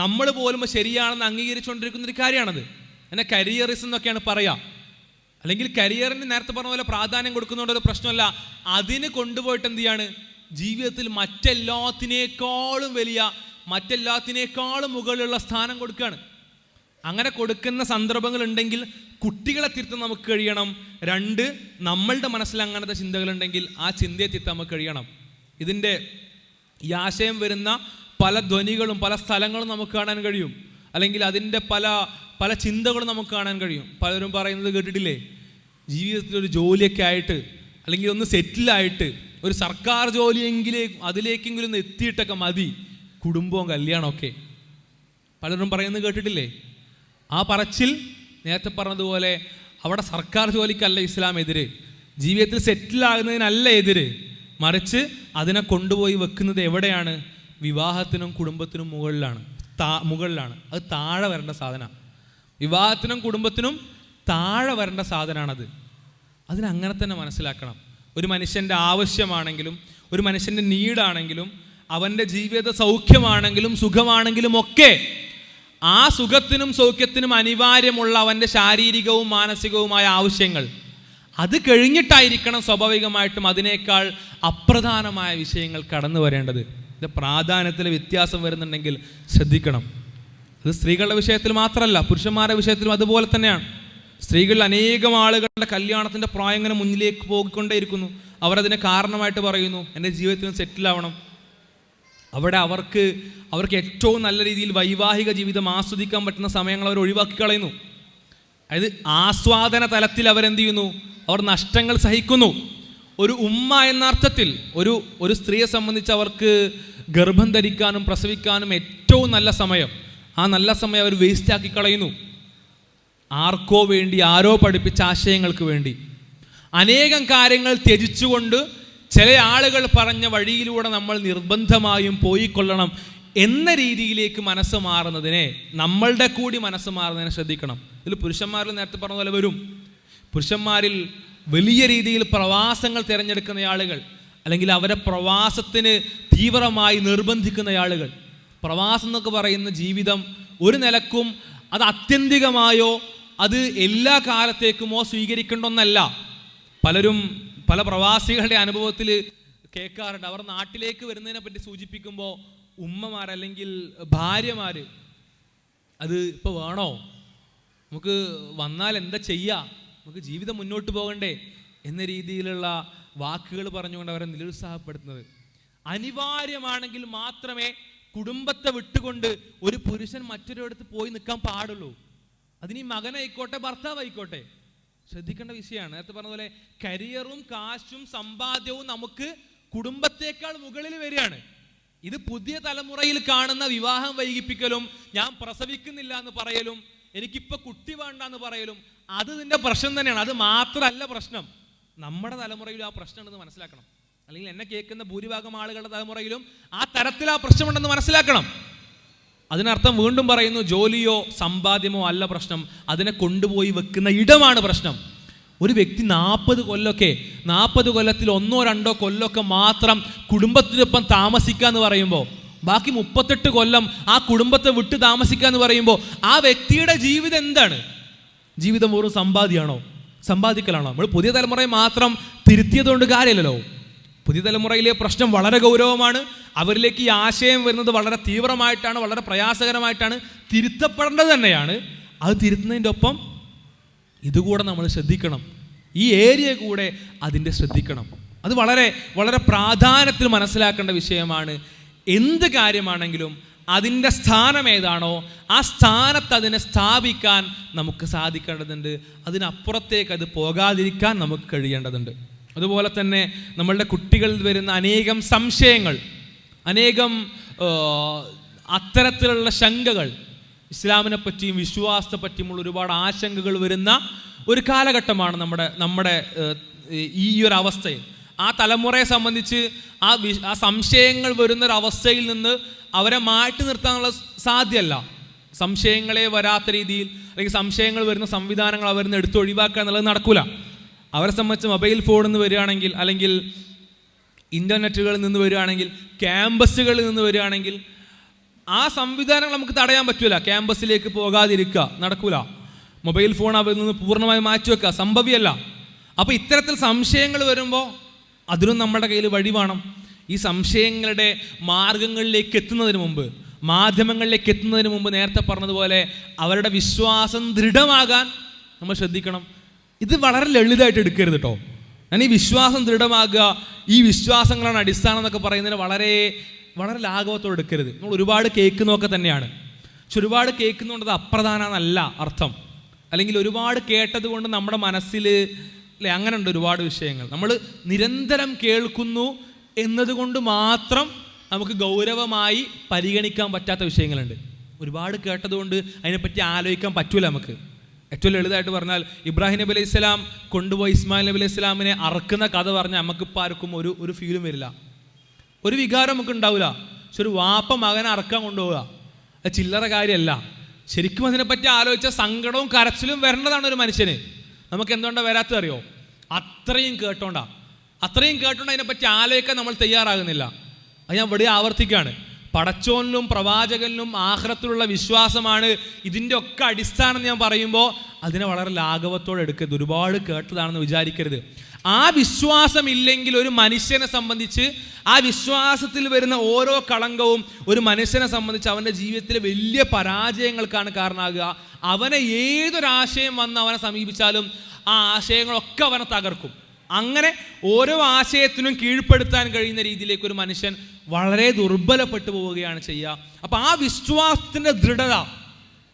നമ്മൾ പോലും ശരിയാണെന്ന് അംഗീകരിച്ചുകൊണ്ടിരിക്കുന്ന ഒരു കാര്യമാണത്. എന്നെ കരിയറിസം എന്നൊക്കെയാണ് പറയുക. അല്ലെങ്കിൽ കരിയറിന് നേരത്തെ പറഞ്ഞ പോലെ പ്രാധാന്യം കൊടുക്കുന്നതുകൊണ്ട് ഒരു പ്രശ്നമല്ല, അതിന് കൊണ്ടുപോയിട്ട് എന്ത് ചെയ്യാണ്, ജീവിതത്തിൽ മറ്റെല്ലാത്തിനേക്കാളും വലിയ, മറ്റെല്ലാത്തിനേക്കാളും മുകളിലുള്ള സ്ഥാനം കൊടുക്കുകയാണ്. അങ്ങനെ കൊടുക്കുന്ന സന്ദർഭങ്ങൾ ഉണ്ടെങ്കിൽ കുട്ടികളെ തിരുത്താൻ നമുക്ക് കഴിയണം. 2, നമ്മളുടെ മനസ്സിൽ അങ്ങനത്തെ ചിന്തകളുണ്ടെങ്കിൽ ആ ചിന്തയെ തിരുത്താൻ നമുക്ക് കഴിയണം. ഇതിൻ്റെ ഈ ആശയം വരുന്ന പല ധ്വനികളും പല സ്ഥലങ്ങളും നമുക്ക് കാണാൻ കഴിയും. അല്ലെങ്കിൽ അതിൻ്റെ പല ചിന്തകളും നമുക്ക് കാണാൻ കഴിയും. പലരും പറയുന്നത് കേട്ടിട്ടില്ലേ, ജീവിതത്തിൽ ഒരു ജോലിയൊക്കെ ആയിട്ട് അല്ലെങ്കിൽ ഒന്ന് സെറ്റിലായിട്ട് ഒരു സർക്കാർ അതിലേക്കെങ്കിലും ഒന്ന് എത്തിയിട്ടൊക്കെ മതി കുടുംബവും കല്യാണമൊക്കെ. പലരും പറയുന്നത് കേട്ടിട്ടില്ലേ? ആ പറച്ചിൽ നേരത്തെ പറഞ്ഞതുപോലെ അവിടെ സർക്കാർ ജോലിക്കല്ല ഇസ്ലാം എതിര്, ജീവിതത്തിൽ സെറ്റിലാകുന്നതിനല്ല എതിര്, മറിച്ച് അതിനെ കൊണ്ടുപോയി വെക്കുന്നത് എവിടെയാണ്? വിവാഹത്തിനും കുടുംബത്തിനും മുകളിലാണ്. അത് താഴെ വരേണ്ട സാധനമാണ്. വിവാഹത്തിനും കുടുംബത്തിനും താഴെ വരേണ്ട സാധനമാണത്. അതിനങ്ങനെ തന്നെ മനസ്സിലാക്കണം. ഒരു മനുഷ്യൻ്റെ ആവശ്യമാണെങ്കിലും ഒരു മനുഷ്യൻ്റെ നീഡാണെങ്കിലും അവൻ്റെ ജീവിത സൗഖ്യമാണെങ്കിലും സുഖമാണെങ്കിലും ഒക്കെ ആ സുഖത്തിനും സൗഖ്യത്തിനും അനിവാര്യമുള്ള അവൻ്റെ ശാരീരികവും മാനസികവുമായ ആവശ്യങ്ങൾ അത് കഴിഞ്ഞിട്ടായിരിക്കണം സ്വാഭാവികമായിട്ടും അതിനേക്കാൾ അപ്രധാനമായ വിഷയങ്ങൾ കടന്നു വരേണ്ടത്. ഇത് പ്രാധാന്യത്തിൽ വ്യത്യാസം വരുന്നുണ്ടെങ്കിൽ ശ്രദ്ധിക്കണം. ഇത് സ്ത്രീകളുടെ വിഷയത്തിൽ മാത്രമല്ല, പുരുഷന്മാരുടെ വിഷയത്തിലും അതുപോലെ തന്നെയാണ്. സ്ത്രീകളിൽ അനേകം ആളുകളുടെ കല്യാണത്തിൻ്റെ പ്രായം ഇങ്ങനെ മുന്നിലേക്ക് പോയിക്കൊണ്ടേയിരിക്കുന്നു. അവരതിനെ കാരണമായിട്ട് പറയുന്നു, എൻ്റെ ജീവിതത്തിൽ സെറ്റിലാവണം. അവിടെ അവർക്ക് ഏറ്റവും നല്ല രീതിയിൽ വൈവാഹിക ജീവിതം ആസ്വദിക്കാൻ പറ്റുന്ന സമയങ്ങൾ അവർ ഒഴിവാക്കി കളയുന്നു. അതായത് ആസ്വാദന തലത്തിൽ അവരെന്ത് ചെയ്യുന്നു? അവർ നഷ്ടങ്ങൾ സഹിക്കുന്നു. ഒരു ഉമ്മ എന്ന അർത്ഥത്തിൽ ഒരു സ്ത്രീയെ സംബന്ധിച്ച് അവർക്ക് ഗർഭം ധരിക്കാനും പ്രസവിക്കാനും ഏറ്റവും നല്ല സമയം, ആ നല്ല സമയം അവർ വേസ്റ്റാക്കി കളയുന്നു. ആർക്കോ വേണ്ടി, ആരോ പഠിപ്പിച്ച ആശയങ്ങൾക്ക് വേണ്ടി അനേകം കാര്യങ്ങൾ ത്യജിച്ചുകൊണ്ട് ചില ആളുകൾ പറഞ്ഞ വഴിയിലൂടെ നമ്മൾ നിർബന്ധമായും പോയിക്കൊള്ളണം എന്ന രീതിയിലേക്ക് മനസ്സ് മാറുന്നതിനെ, നമ്മളുടെ കൂടി മനസ്സ് മാറുന്നതിനെ ശ്രദ്ധിക്കണം. ഇതിൽ പുരുഷന്മാരിൽ നേരത്തെ പറഞ്ഞ പോലെ വരും. പുരുഷന്മാരിൽ വലിയ രീതിയിൽ പ്രവാസങ്ങൾ തിരഞ്ഞെടുക്കുന്ന ആളുകൾ, അല്ലെങ്കിൽ അവരെ പ്രവാസത്തിന് തീവ്രമായി നിർബന്ധിക്കുന്ന ആളുകൾ. പ്രവാസം എന്നൊക്കെ പറയുന്ന ജീവിതം ഒരു നിലക്കും അത് ആത്യന്തികമായോ അത് എല്ലാ കാലത്തേക്കുമോ സ്വീകരിക്കേണ്ട ഒന്നല്ല. പല പ്രവാസികളുടെ അനുഭവത്തിൽ കേൾക്കാറുണ്ട്. അവർ നാട്ടിലേക്ക് വരുന്നതിനെ പറ്റി സൂചിപ്പിക്കുമ്പോൾ ഉമ്മമാർ അല്ലെങ്കിൽ ഭാര്യമാർ, അത് ഇപ്പോൾ വേണോ, നമുക്ക് വന്നാൽ എന്താ ചെയ്യുക, നമുക്ക് ജീവിതം മുന്നോട്ട് പോകണ്ടേ എന്ന രീതിയിലുള്ള വാക്കുകൾ പറഞ്ഞുകൊണ്ട് അവരെ നിരുത്സാഹപ്പെടുത്തുന്നത്. അനിവാര്യമാണെങ്കിൽ മാത്രമേ കുടുംബത്തെ വിട്ടുകൊണ്ട് ഒരു പുരുഷൻ മറ്റൊരിടത്ത് പോയി നിൽക്കാൻ പാടുള്ളൂ. അതിന് ഈ മകനായിക്കോട്ടെ ഭർത്താവായിക്കോട്ടെ. ശ്രദ്ധിക്കേണ്ട വിഷയമാണ്. നേരത്തെ പറഞ്ഞ പോലെ കരിയറും കാശും സമ്പാദ്യവും നമുക്ക് കുടുംബത്തേക്കാൾ മുകളിൽ വരികയാണ്. ഇത് പുതിയ തലമുറയിൽ കാണുന്ന വിവാഹം വൈകിപ്പിക്കലും, ഞാൻ പ്രസവിക്കുന്നില്ല എന്ന് പറയലും, എനിക്കിപ്പോൾ കുട്ടി വേണ്ട എന്ന് പറയലും, അത് ഇതിൻ്റെ പ്രശ്നം തന്നെയാണ്. അത് മാത്രമല്ല പ്രശ്നം, നമ്മുടെ തലമുറയിലും ആ പ്രശ്നമുണ്ടെന്ന് മനസ്സിലാക്കണം. അല്ലെങ്കിൽ എന്നെ കേൾക്കുന്ന ഭൂരിഭാഗം ആളുകളുടെ തലമുറയിലും ആ തരത്തിൽ ആ പ്രശ്നമുണ്ടെന്ന് മനസ്സിലാക്കണം. അതിനർത്ഥം വീണ്ടും പറയുന്നു, ജോലിയോ സമ്പാദ്യമോ അല്ല പ്രശ്നം, അതിനെ കൊണ്ടുപോയി വെക്കുന്ന ഇടമാണ് പ്രശ്നം. ഒരു വ്യക്തി 40 കൊല്ലത്തിൽ 1-2 കൊല്ലമൊക്കെ മാത്രം കുടുംബത്തിനൊപ്പം താമസിക്കുക എന്ന് പറയുമ്പോൾ, ബാക്കി 38 കൊല്ലം ആ കുടുംബത്തെ വിട്ട് താമസിക്കുക എന്ന് പറയുമ്പോൾ ആ വ്യക്തിയുടെ ജീവിതം എന്താണ്? ജീവിതം വെറും സമ്പാദിക്കലാണോ? നമ്മൾ പുതിയ തലമുറയെ മാത്രം തിരുത്തിയതുകൊണ്ട് കാര്യമില്ലല്ലോ. പുതിയ തലമുറയിലെ പ്രശ്നം വളരെ ഗൗരവമാണ്. അവരിലേക്ക് ഈ ആശയം വരുന്നത് വളരെ തീവ്രമായിട്ടാണ്, വളരെ പ്രയാസകരമായിട്ടാണ്, തിരുത്തപ്പെടേണ്ടത് തന്നെയാണ്. അത് തിരുത്തുന്നതിൻ്റെ ഒപ്പം ഇതുകൂടെ നമ്മൾ ശ്രദ്ധിക്കണം. ഈ ഏരിയ കൂടെ അതിൻ്റെ ശ്രദ്ധിക്കണം. അത് വളരെ വളരെ പ്രാധാന്യത്തിൽ മനസ്സിലാക്കേണ്ട വിഷയമാണ്. എന്ത് കാര്യമാണെങ്കിലും അതിൻ്റെ സ്ഥാനം ഏതാണോ ആ സ്ഥാനത്ത് അതിനെ സ്ഥാപിക്കാൻ നമുക്ക് സാധിക്കേണ്ടതുണ്ട്. അതിനപ്പുറത്തേക്ക് അത് പോകാതിരിക്കാൻ നമുക്ക് കഴിയേണ്ടതുണ്ട്. അതുപോലെ തന്നെ നമ്മളുടെ കുട്ടികളിൽ വരുന്ന അനേകം സംശയങ്ങൾ, അനേകം അത്തരത്തിലുള്ള ശങ്കകൾ, ഇസ്ലാമിനെ പറ്റിയും വിശ്വാസത്തെ പറ്റിയുമുള്ള ഒരുപാട് ആശങ്കകൾ വരുന്ന ഒരു കാലഘട്ടമാണ് നമ്മുടെ ഈ ഒരു അവസ്ഥയിൽ. ആ തലമുറയെ സംബന്ധിച്ച് ആ സംശയങ്ങൾ വരുന്നൊരവസ്ഥയിൽ നിന്ന് അവരെ മാറ്റി നിർത്താനുള്ള സാധ്യമല്ല. സംശയങ്ങളെ വരാത്ത രീതിയിൽ അല്ലെങ്കിൽ സംശയങ്ങൾ വരുന്ന സംവിധാനങ്ങൾ അവരിൽ നിന്ന് എടുത്ത് ഒഴിവാക്കുക എന്നുള്ളത് നടക്കില്ല. അവരെ സംബന്ധിച്ച് മൊബൈൽ ഫോണിൽ നിന്ന് വരികയാണെങ്കിൽ, അല്ലെങ്കിൽ ഇൻ്റർനെറ്റുകളിൽ നിന്ന് വരികയാണെങ്കിൽ, ക്യാമ്പസുകളിൽ നിന്ന് വരികയാണെങ്കിൽ ആ സംവിധാനങ്ങൾ നമുക്ക് തടയാൻ പറ്റില്ല. ക്യാമ്പസിലേക്ക് പോകാതിരിക്കുക നടക്കില്ല. മൊബൈൽ ഫോൺ അവരിൽ നിന്ന് പൂർണ്ണമായി മാറ്റിവെക്കുക സംഭവ്യമല്ല. അപ്പോൾ ഇത്തരത്തിൽ സംശയങ്ങൾ വരുമ്പോൾ അതിനും നമ്മുടെ കയ്യിൽ വഴി വേണം. ഈ സംശയങ്ങളുടെ മാർഗങ്ങളിലേക്ക് എത്തുന്നതിന് മുമ്പ്, മാധ്യമങ്ങളിലേക്ക് എത്തുന്നതിന് മുമ്പ് നേരത്തെ പറഞ്ഞതുപോലെ അവരുടെ വിശ്വാസം ദൃഢമാകാൻ നമ്മൾ ശ്രദ്ധിക്കണം. ഇത് വളരെ ലളിതമായിട്ട് എടുക്കരുത് കേട്ടോ. ഞാൻ ഈ വിശ്വാസം ദൃഢമാകുക, ഈ വിശ്വാസങ്ങളാണ് അടിസ്ഥാനം എന്നൊക്കെ പറയുന്നതിന് വളരെ വളരെ ലാഘവത്തോടെ എടുക്കരുത്. നമ്മൾ ഒരുപാട് കേൾക്കുന്നതൊക്കെ തന്നെയാണ്. പക്ഷെ ഒരുപാട് കേൾക്കുന്നുണ്ടത് അപ്രധാനമല്ല അർത്ഥം. അല്ലെങ്കിൽ ഒരുപാട് കേട്ടത് കൊണ്ട് നമ്മുടെ മനസ്സിൽ അല്ലെ അങ്ങനെ ഉണ്ട് ഒരുപാട് വിഷയങ്ങൾ. നമ്മൾ നിരന്തരം കേൾക്കുന്നു എന്നതുകൊണ്ട് മാത്രം നമുക്ക് ഗൗരവമായി പരിഗണിക്കാൻ പറ്റാത്ത വിഷയങ്ങളുണ്ട്. ഒരുപാട് കേട്ടതുകൊണ്ട് അതിനെപ്പറ്റി ആലോചിക്കാൻ പറ്റൂല നമുക്ക്. ഏറ്റവും ലളിതമായിട്ട് പറഞ്ഞാൽ, ഇബ്രാഹിം നബി അലൈഹി സ്വലാം കൊണ്ടുപോയി ഇസ്മായിൽ നബി അലൈഹി സ്വലാമിനെ അറക്കുന്ന കഥ പറഞ്ഞാൽ നമുക്കിപ്പോൾ ആർക്കും ഒരു ഫീലും വരില്ല, ഒരു വികാരം നമുക്ക് ഉണ്ടാവില്ല. പക്ഷെ ഒരു വാപ്പ മകനെ അറക്കാൻ കൊണ്ടുപോവുക അത് ചില്ലറ കാര്യമല്ല. ശരിക്കും അതിനെപ്പറ്റി ആലോചിച്ച സങ്കടവും കരച്ചിലും വരേണ്ടതാണ് ഒരു മനുഷ്യന്. നമുക്ക് എന്തുകൊണ്ടാണ് വരാത്തത് അറിയോ? അത്രയും കേട്ടോണ്ടാ അതിനെപ്പറ്റി ആലോചിക്കാൻ നമ്മൾ തയ്യാറാകുന്നില്ല. അത് ഞാൻ ഇവിടെ ആവർത്തിക്കുകയാണ്. പടച്ചോനിലും പ്രവാചകനിലും ആഖിറത്തിലുള്ള വിശ്വാസമാണ് ഇതിൻ്റെ ഒക്കെ അടിസ്ഥാനം. ഞാൻ പറയുമ്പോൾ അതിനെ വളരെ ലാഘവത്തോടെ എടുക്കരുത്. ഒരുപാട് കേട്ടതാണെന്ന് വിചാരിക്കരുത്. ആ വിശ്വാസം ഇല്ലെങ്കിൽ ഒരു മനുഷ്യനെ സംബന്ധിച്ച്, ആ വിശ്വാസത്തിൽ വരുന്ന ഓരോ കളങ്കവും ഒരു മനുഷ്യനെ സംബന്ധിച്ച് അവൻ്റെ ജീവിതത്തിലെ വലിയ പരാജയങ്ങൾക്കാണ് കാരണമാകുക. അവനെ ഏതൊരാശയം വന്ന് അവനെ സമീപിച്ചാലും ആ ആശയങ്ങളൊക്കെ അവനെ തകർക്കും. അങ്ങനെ ഓരോ ആശയത്തിനും കീഴ്പ്പെടുത്താൻ കഴിയുന്ന രീതിയിലേക്ക് ഒരു മനുഷ്യൻ വളരെ ദുർബലപ്പെട്ടു പോവുകയാണ് ചെയ്യുക. അപ്പം ആ വിശ്വാസത്തിൻ്റെ ദൃഢത,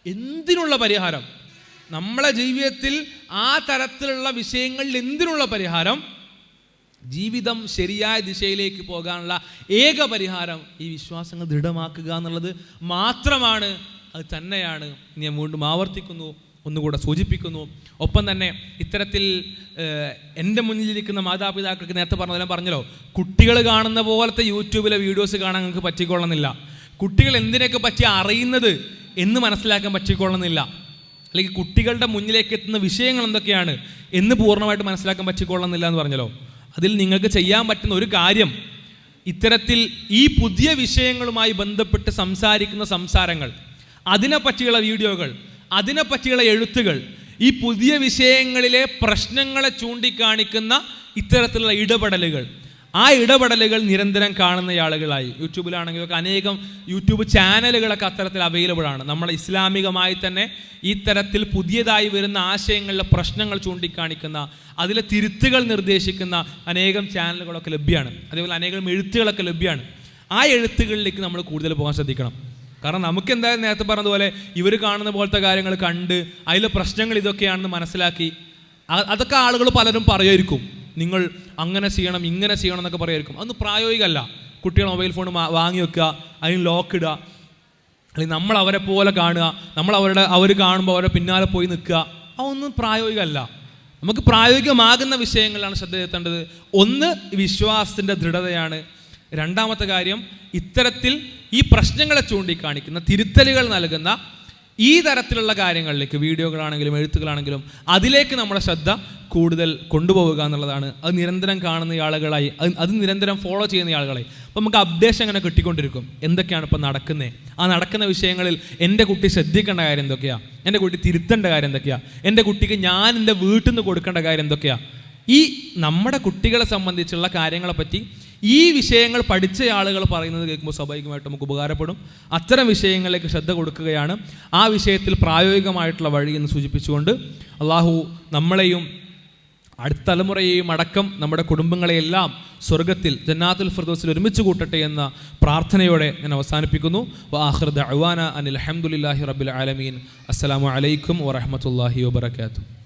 എന്തിനുള്ള പരിഹാരം, നമ്മളെ ജീവിതത്തിൽ ആ തരത്തിലുള്ള വിഷയങ്ങളിൽ എന്തിനുള്ള പരിഹാരം, ജീവിതം ശരിയായ ദിശയിലേക്ക് പോകാനുള്ള ഏക പരിഹാരം ഈ വിശ്വാസങ്ങൾ ദൃഢമാക്കുക എന്നുള്ളത് മാത്രമാണ്. അത് തന്നെയാണ് ഞാൻ വീണ്ടും ആവർത്തിക്കുന്നു, ഒന്നുകൂടെ സൂചിപ്പിക്കുന്നു. ഒപ്പം തന്നെ ഇത്തരത്തിൽ എൻ്റെ മുന്നിലിരിക്കുന്ന മാതാപിതാക്കൾക്ക് നേരത്തെ പറഞ്ഞല്ലോ, കുട്ടികൾ കാണുന്ന പോലത്തെ യൂട്യൂബിലെ വീഡിയോസ് കാണാൻ നിങ്ങൾക്ക് പറ്റിക്കൊള്ളുന്നില്ല. കുട്ടികൾ എന്തിനൊക്കെ പറ്റി അറിയുന്നത് എന്ന് മനസ്സിലാക്കാൻ പറ്റിക്കൊള്ളുന്നില്ല. അല്ലെങ്കിൽ കുട്ടികളുടെ മുന്നിലേക്ക് എത്തുന്ന വിഷയങ്ങൾ എന്തൊക്കെയാണ് എന്ന് പൂർണ്ണമായിട്ട് മനസ്സിലാക്കാൻ പറ്റിക്കൊള്ളുന്നില്ല എന്ന് പറഞ്ഞല്ലോ. അതിൽ നിങ്ങൾക്ക് ചെയ്യാൻ പറ്റുന്ന ഒരു കാര്യം, ഇത്തരത്തിൽ ഈ പുതിയ വിഷയങ്ങളുമായി ബന്ധപ്പെട്ട് സംസാരിക്കുന്ന സംസാരങ്ങൾ, അതിനെപ്പറ്റിയുള്ള വീഡിയോകൾ, അതിനെപ്പറ്റിയുള്ള എഴുത്തുകൾ, ഈ പുതിയ വിഷയങ്ങളിലെ പ്രശ്നങ്ങളെ ചൂണ്ടിക്കാണിക്കുന്ന ഇത്തരത്തിലുള്ള ഇടപെടലുകൾ, ആ ഇടപെടലുകൾ നിരന്തരം കാണുന്ന ആളുകളായി യൂട്യൂബിലാണെങ്കിലൊക്കെ അനേകം യൂട്യൂബ് ചാനലുകളൊക്കെ അത്തരത്തിൽ അവൈലബിൾ ആണ്. നമ്മൾ ഇസ്ലാമികമായി തന്നെ ഈ തരത്തിൽ പുതിയതായി വരുന്ന ആശയങ്ങളിലെ പ്രശ്നങ്ങൾ ചൂണ്ടിക്കാണിക്കുന്ന, അതിലെ തിരുത്തുകൾ നിർദ്ദേശിക്കുന്ന അനേകം ചാനലുകളൊക്കെ ലഭ്യമാണ്. അതേപോലെ അനേകം എഴുത്തുകളൊക്കെ ലഭ്യമാണ്. ആ എഴുത്തുകളിലേക്ക് നമ്മൾ കൂടുതൽ പോകാൻ ശ്രദ്ധിക്കണം. കാരണം നമുക്ക് എന്തായാലും നേരത്തെ പറഞ്ഞതുപോലെ ഇവർ കാണുന്ന പോലത്തെ കാര്യങ്ങൾ കണ്ട് അതിലെ പ്രശ്നങ്ങൾ ഇതൊക്കെയാണെന്ന് മനസ്സിലാക്കി അതൊക്കെ ആളുകൾ പലരും പറയുമായിരിക്കും. നിങ്ങൾ അങ്ങനെ ചെയ്യണം, ഇങ്ങനെ ചെയ്യണം എന്നൊക്കെ പറയുമായിരിക്കും. അതൊന്നും പ്രായോഗികമല്ല. കുട്ടികൾ മൊബൈൽ ഫോൺ വാങ്ങി വെക്കുക, അതിന് ലോക്ക് ഇടുക, അല്ലെങ്കിൽ നമ്മൾ അവരെ പോലെ കാണുക, അവർ കാണുമ്പോൾ അവരുടെ പിന്നാലെ പോയി നിൽക്കുക, അതൊന്നും പ്രായോഗികമല്ല. നമുക്ക് പ്രായോഗികമാകുന്ന വിഷയങ്ങളിലാണ് ശ്രദ്ധ ചെലുത്തേണ്ടത്. ഒന്ന്, വിശ്വാസത്തിൻ്റെ ദൃഢതയാണ്. രണ്ടാമത്തെ കാര്യം, ഇത്തരത്തിൽ ഈ പ്രശ്നങ്ങളെ ചൂണ്ടിക്കാണിക്കുന്ന, തിരുത്തലുകൾ നൽകുന്ന ഈ തരത്തിലുള്ള കാര്യങ്ങളിലേക്ക്, വീഡിയോകളാണെങ്കിലും എഴുത്തുകളാണെങ്കിലും അതിലേക്ക് നമ്മുടെ ശ്രദ്ധ കൂടുതൽ കൊണ്ടുപോവുക എന്നുള്ളതാണ്. അത് നിരന്തരം കാണുന്ന ആളുകളായി, അത് നിരന്തരം ഫോളോ ചെയ്യുന്ന ആളുകളായി അപ്പോൾ നമുക്ക് അപ്ഡേഷൻ അങ്ങനെ കിട്ടിക്കൊണ്ടിരിക്കും. എന്തൊക്കെയാണ് ഇപ്പോൾ നടക്കുന്നത്, ആ നടക്കുന്ന വിഷയങ്ങളിൽ എൻ്റെ കുട്ടി ശ്രദ്ധിക്കേണ്ട കാര്യം എന്തൊക്കെയാണ്, എൻ്റെ കുട്ടി തിരുത്തേണ്ട കാര്യം എന്തൊക്കെയാണ്, എൻ്റെ കുട്ടിക്ക് ഞാൻ എൻ്റെ വീട്ടിൽ നിന്ന് കൊടുക്കേണ്ട കാര്യം എന്തൊക്കെയാണ്. ഈ നമ്മുടെ കുട്ടികളെ സംബന്ധിച്ചുള്ള കാര്യങ്ങളെപ്പറ്റി ഈ വിഷയങ്ങൾ പഠിച്ച ആളുകൾ പറയുന്നത് കേൾക്കുമ്പോൾ സ്വാഭാവികമായിട്ട് നമുക്ക് ഉപകാരപ്പെടും. അത്തരം വിഷയങ്ങളിലേക്ക് ശ്രദ്ധ കൊടുക്കുകയാണ് ആ വിഷയത്തിൽ പ്രായോഗികമായിട്ടുള്ള വഴി എന്ന് സൂചിപ്പിച്ചുകൊണ്ട് അള്ളാഹു നമ്മളെയും അടുത്ത തലമുറയെയും അടക്കം നമ്മുടെ കുടുംബങ്ങളെയെല്ലാം സ്വർഗത്തിൽ ജന്നാത്തുൽ ഫിർദൗസിൽ ഒരുമിച്ച് കൂട്ടട്ടെ എന്ന പ്രാർത്ഥനയോടെ ഞാൻ അവസാനിപ്പിക്കുന്നു. വആഖിറു ദഅ്വാനാ അനിൽ ഹംദുലില്ലാഹി റബ്ബിൽ ആലമീൻ. അസ്സലാമു അലൈക്കും വറഹ്മത്തുള്ളാഹി വബറകാതുഹു.